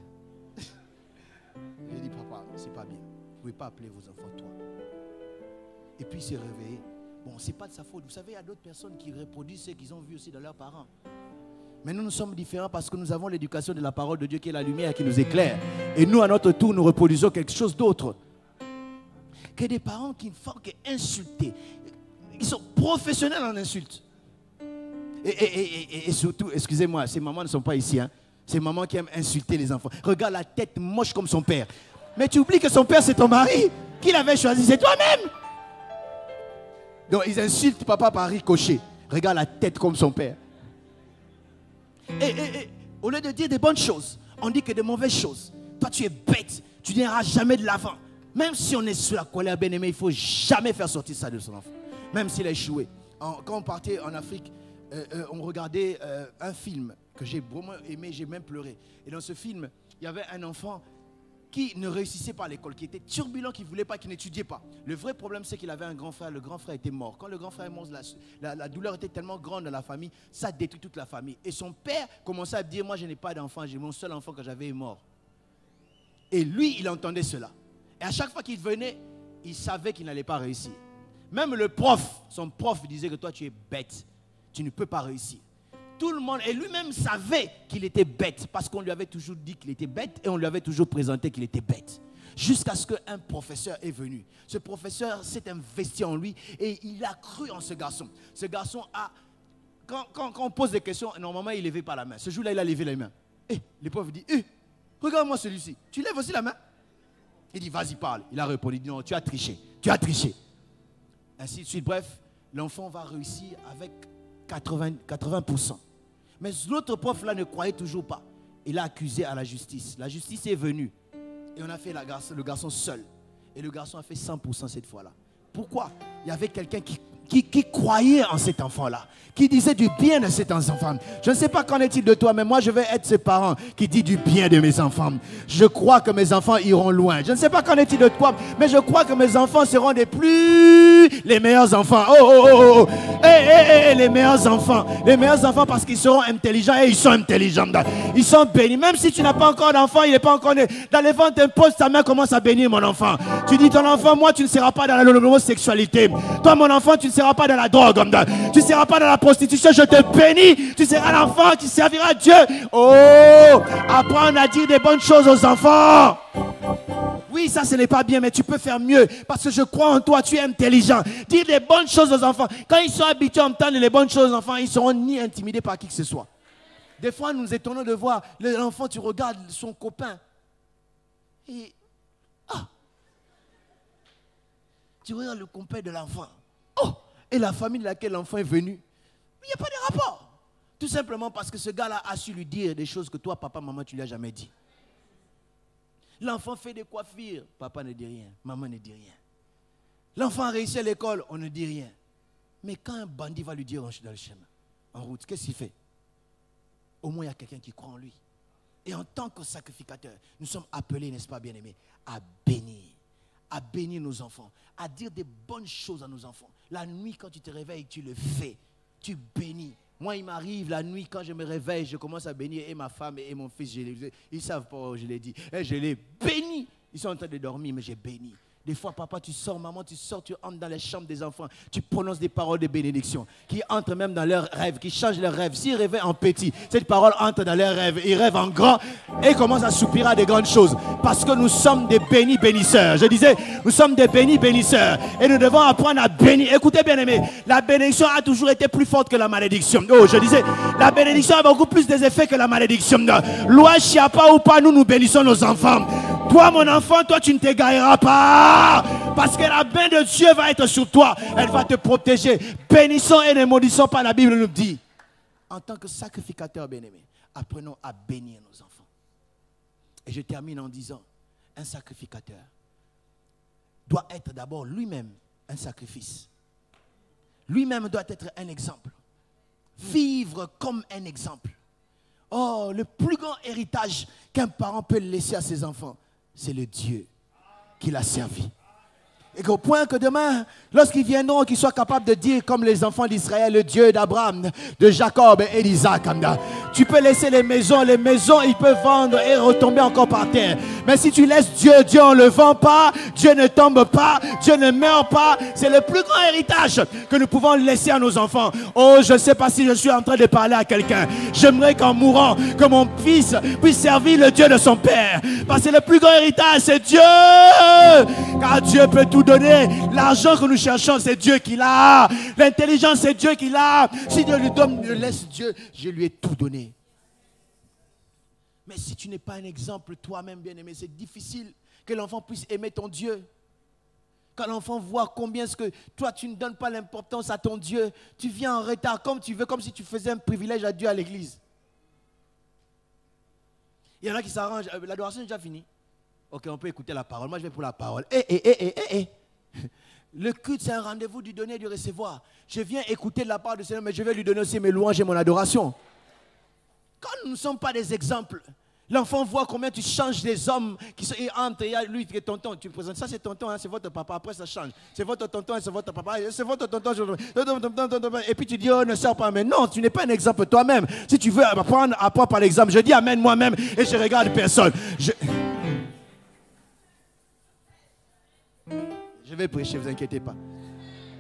Speaker 1: J'ai dit, papa, c'est pas bien. Vous ne pouvez pas appeler vos enfants toi. Et puis il s'est réveillé. Bon, ce n'est pas de sa faute. Vous savez, il y a d'autres personnes qui reproduisent ce qu'ils ont vu aussi dans leurs parents. Mais nous sommes différents parce que nous avons l'éducation de la parole de Dieu qui est la lumière qui nous éclaire. Et nous, à notre tour, nous reproduisons quelque chose d'autre. Que des parents qui ne font qu'insulter. Ils sont professionnels en insultes. Et surtout, excusez-moi, ces mamans ne sont pas ici. Hein. Ces mamans qui aiment insulter les enfants. Regarde la tête moche comme son père. Mais tu oublies que son père, c'est ton mari. Qui l'avait choisi? C'est toi-même. Donc, ils insultent papa par ricochet. Regarde la tête comme son père. Et au lieu de dire des bonnes choses, on dit que des mauvaises choses. Toi, tu es bête. Tu n'iras jamais de l'avant. Même si on est sous la colère, bien aimé, il ne faut jamais faire sortir ça de son enfant. Même s'il a échoué. Quand on partait en Afrique, on regardait un film que j'ai vraiment aimé, j'ai même pleuré. Et dans ce film, il y avait un enfant qui ne réussissait pas à l'école, qui était turbulent, qui ne voulait pas, qui n'étudiait pas. Le vrai problème, c'est qu'il avait un grand frère. Le grand frère était mort. Quand le grand frère est mort, la douleur était tellement grande dans la famille, ça détruit toute la famille. Et son père commençait à dire, moi je n'ai pas d'enfant, mon seul enfant que j'avais est mort. Et lui, il entendait cela. Et à chaque fois qu'il venait, il savait qu'il n'allait pas réussir. Même le prof, son prof disait que toi tu es bête, tu ne peux pas réussir. Tout le monde, et lui-même savait qu'il était bête, parce qu'on lui avait toujours dit qu'il était bête, et on lui avait toujours présenté qu'il était bête. Jusqu'à ce qu'un professeur est venu. Ce professeur s'est investi en lui, et il a cru en ce garçon. Ce garçon a, quand on pose des questions, normalement il ne levait pas la main. Ce jour-là, il a levé la main. Et le prof dit, regarde-moi celui-ci, tu lèves aussi la main? Il dit, vas-y, parle. Il a répondu, non, tu as triché, tu as triché. Ainsi de suite. Bref, l'enfant va réussir avec 80%. Mais l'autre prof là ne croyait toujours pas. Il a accusé à la justice. La justice est venue. Et on a fait le garçon seul. Et le garçon a fait 100% cette fois-là. Pourquoi? Il y avait quelqu'un qui croyait en cet enfant-là, qui disait du bien de cet enfant. Je ne sais pas qu'en est-il de toi, mais moi je vais être ce parent qui dit du bien de mes enfants. Je crois que mes enfants iront loin. Je ne sais pas qu'en est-il de toi, mais je crois que mes enfants seront les meilleurs enfants. Les meilleurs enfants parce qu'ils seront intelligents et ils sont intelligents. Ils sont bénis. Même si tu n'as pas encore d'enfant, il n'est pas encore né. Dans les ventres, impose ta main, commence à bénir mon enfant. Tu dis ton enfant, moi tu ne seras pas dans l'homosexualité. Toi mon enfant, tu ne ne seras pas dans la drogue, tu ne seras pas dans la prostitution, je te bénis, tu seras l'enfant qui servira Dieu. Oh, apprendre à dire des bonnes choses aux enfants. Oui, ça ce n'est pas bien, mais tu peux faire mieux parce que je crois en toi, tu es intelligent. Dire des bonnes choses aux enfants. Quand ils sont habitués à entendre les bonnes choses aux enfants, ils ne seront ni intimidés par qui que ce soit. Des fois, nous nous étonnons de voir l'enfant, tu regardes son copain et tu regardes le copain de l'enfant. Oh, et la famille de laquelle l'enfant est venu. Il n'y a pas de rapport. Tout simplement parce que ce gars-là a su lui dire des choses que toi, papa, maman, tu ne lui as jamais dit. L'enfant fait des coiffures, papa ne dit rien, maman ne dit rien. L'enfant a réussi à l'école, on ne dit rien. Mais quand un bandit va lui dire dans le chemin, en route, qu'est-ce qu'il fait? Au moins, il y a quelqu'un qui croit en lui. Et en tant que sacrificateur, nous sommes appelés, n'est-ce pas, bien-aimés, à bénir nos enfants, à dire des bonnes choses à nos enfants. La nuit, quand tu te réveilles, tu le fais, tu bénis. Moi, il m'arrive la nuit, quand je me réveille, je commence à bénir et ma femme et mon fils. Ils ne savent pas, je l'ai dit. Et je les bénis. Ils sont en train de dormir, mais j'ai béni. Des fois, papa, tu sors, maman, tu sors, tu entres dans les chambres des enfants. Tu prononces des paroles de bénédiction qui entrent même dans leurs rêves, qui changent leurs rêves. S'ils rêvaient en petit, cette parole entre dans leurs rêves. Ils rêvent en grand et ils commencent à soupirer à des grandes choses. Parce que nous sommes des bénis bénisseurs. Je disais, nous sommes des bénis bénisseurs. Et nous devons apprendre à bénir. Écoutez bien aimés, la bénédiction a toujours été plus forte que la malédiction. Oh, je disais, la bénédiction a beaucoup plus des effets que la malédiction. Loi, chiapa ou pas, nous bénissons nos enfants. Toi, mon enfant, toi, tu ne t'égareras pas. Parce que la main de Dieu va être sur toi. Elle va te protéger. Bénissons et ne maudissons pas, la Bible nous dit. En tant que sacrificateur bien-aimé, apprenons à bénir nos enfants. Et je termine en disant, un sacrificateur doit être d'abord lui-même un sacrifice. Lui-même doit être un exemple. Vivre comme un exemple. Oh, le plus grand héritage qu'un parent peut laisser à ses enfants, c'est le Dieu qui l'a servi. Et qu'au point que demain, lorsqu'ils viendront, qu'ils soient capables de dire comme les enfants d'Israël, le Dieu d'Abraham, de Jacob et d'Isaac. Tu peux laisser les maisons, ils peuvent vendre et retomber encore par terre. Mais si tu laisses Dieu, Dieu ne le vend pas, Dieu ne tombe pas, Dieu ne meurt pas. C'est le plus grand héritage que nous pouvons laisser à nos enfants. Oh, je ne sais pas si je suis en train de parler à quelqu'un. J'aimerais qu'en mourant, que mon fils puisse servir le Dieu de son père. Parce que le plus grand héritage, c'est Dieu. Car Dieu peut tout donner. L'argent que nous cherchons, c'est Dieu qui l'a. L'intelligence, c'est Dieu qui l'a. Si Dieu lui donne, laisse Dieu, je lui ai tout donné. Mais si tu n'es pas un exemple toi-même, bien-aimé, c'est difficile que l'enfant puisse aimer ton Dieu. Quand l'enfant voit combien est-ce que toi, tu ne donnes pas l'importance à ton Dieu, tu viens en retard comme tu veux, comme si tu faisais un privilège à Dieu à l'église. Il y en a qui s'arrangent. L'adoration est déjà finie. Ok, on peut écouter la parole. Moi, je vais pour la parole. Le culte, c'est un rendez-vous du donner et du recevoir. Je viens écouter de la part du Seigneur, mais je vais lui donner aussi mes louanges et mon adoration. Quand nous ne sommes pas des exemples, l'enfant voit combien tu changes les hommes qui entrent. Il y a lui qui est tonton. Tu présentes ça, c'est tonton, hein, c'est votre papa. Après, ça change. C'est votre tonton et c'est votre papa. C'est votre tonton. Et puis tu dis, oh, ne sors pas. Mais non, tu n'es pas un exemple toi-même. Si tu veux apprendre par l'exemple, je dis amen moi-même et je regarde personne. Je vais prêcher, ne vous inquiétez pas.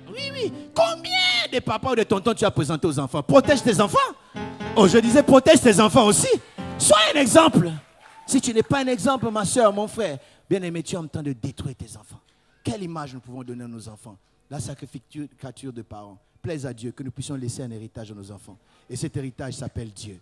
Speaker 1: Oui. Combien de papas ou de tontons tu as présenté aux enfants? Protège tes enfants. Oh, je disais, protège tes enfants aussi. Sois un exemple. Si tu n'es pas un exemple, ma soeur, mon frère, bien-aimé, tu es en train de détruire tes enfants. Quelle image nous pouvons donner à nos enfants? La sacrificature de parents. Plaise à Dieu que nous puissions laisser un héritage à nos enfants. Et cet héritage s'appelle Dieu.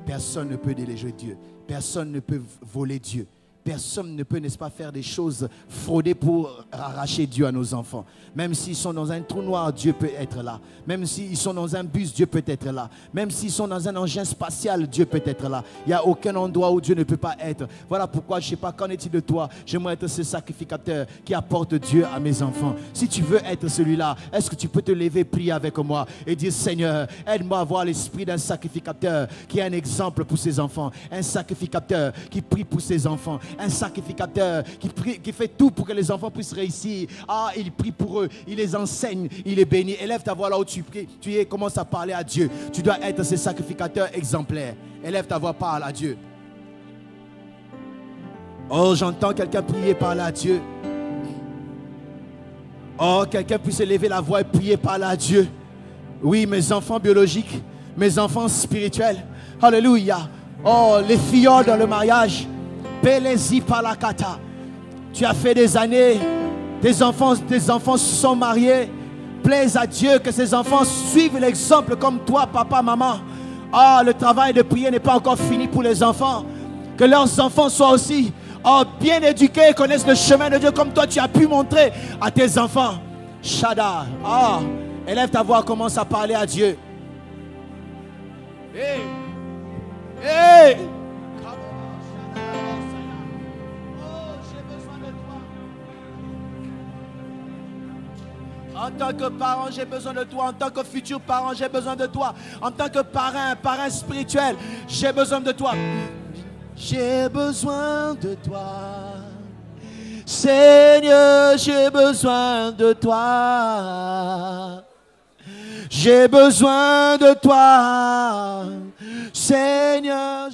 Speaker 1: Personne ne peut déléger Dieu. Personne ne peut voler Dieu. Personne ne peut, n'est-ce pas, faire des choses fraudées pour arracher Dieu à nos enfants. Même s'ils sont dans un trou noir, Dieu peut être là. Même s'ils sont dans un bus, Dieu peut être là. Même s'ils sont dans un engin spatial, Dieu peut être là. Il n'y a aucun endroit où Dieu ne peut pas être. Voilà pourquoi, je ne sais pas, qu'en est-il de toi? J'aimerais être ce sacrificateur qui apporte Dieu à mes enfants. Si tu veux être celui-là, est-ce que tu peux te lever, prier avec moi et dire, Seigneur, aide-moi à avoir l'esprit d'un sacrificateur qui est un exemple pour ses enfants. Un sacrificateur qui prie pour ses enfants. Un sacrificateur qui fait tout pour que les enfants puissent réussir. Ah, il prie pour eux, il les enseigne, il les bénit. Élève ta voix là où tu pries, commence à parler à Dieu. Tu dois être ce sacrificateur exemplaire. Élève ta voix, parle à Dieu. Oh, j'entends quelqu'un prier, parler à Dieu. Oh, quelqu'un puisse élever la voix et prier, parler à Dieu. Oui, mes enfants biologiques, mes enfants spirituels. Alléluia. Oh, les filles dans le mariage. Pelezi palakata. Tu as fait des années. Tes enfants sont mariés. Plaise à Dieu que ces enfants suivent l'exemple comme toi, papa, maman. Ah, le travail de prier n'est pas encore fini pour les enfants. Que leurs enfants soient aussi bien éduqués, connaissent le chemin de Dieu comme toi tu as pu montrer à tes enfants. Shada. Élève ta voix, commence à parler à Dieu. Hey. Hey. En tant que parent, j'ai besoin de toi. En tant que futur parent, j'ai besoin de toi. En tant que parrain spirituel, j'ai besoin de toi. J'ai besoin de toi. Seigneur, j'ai besoin de toi. J'ai besoin de toi. Seigneur.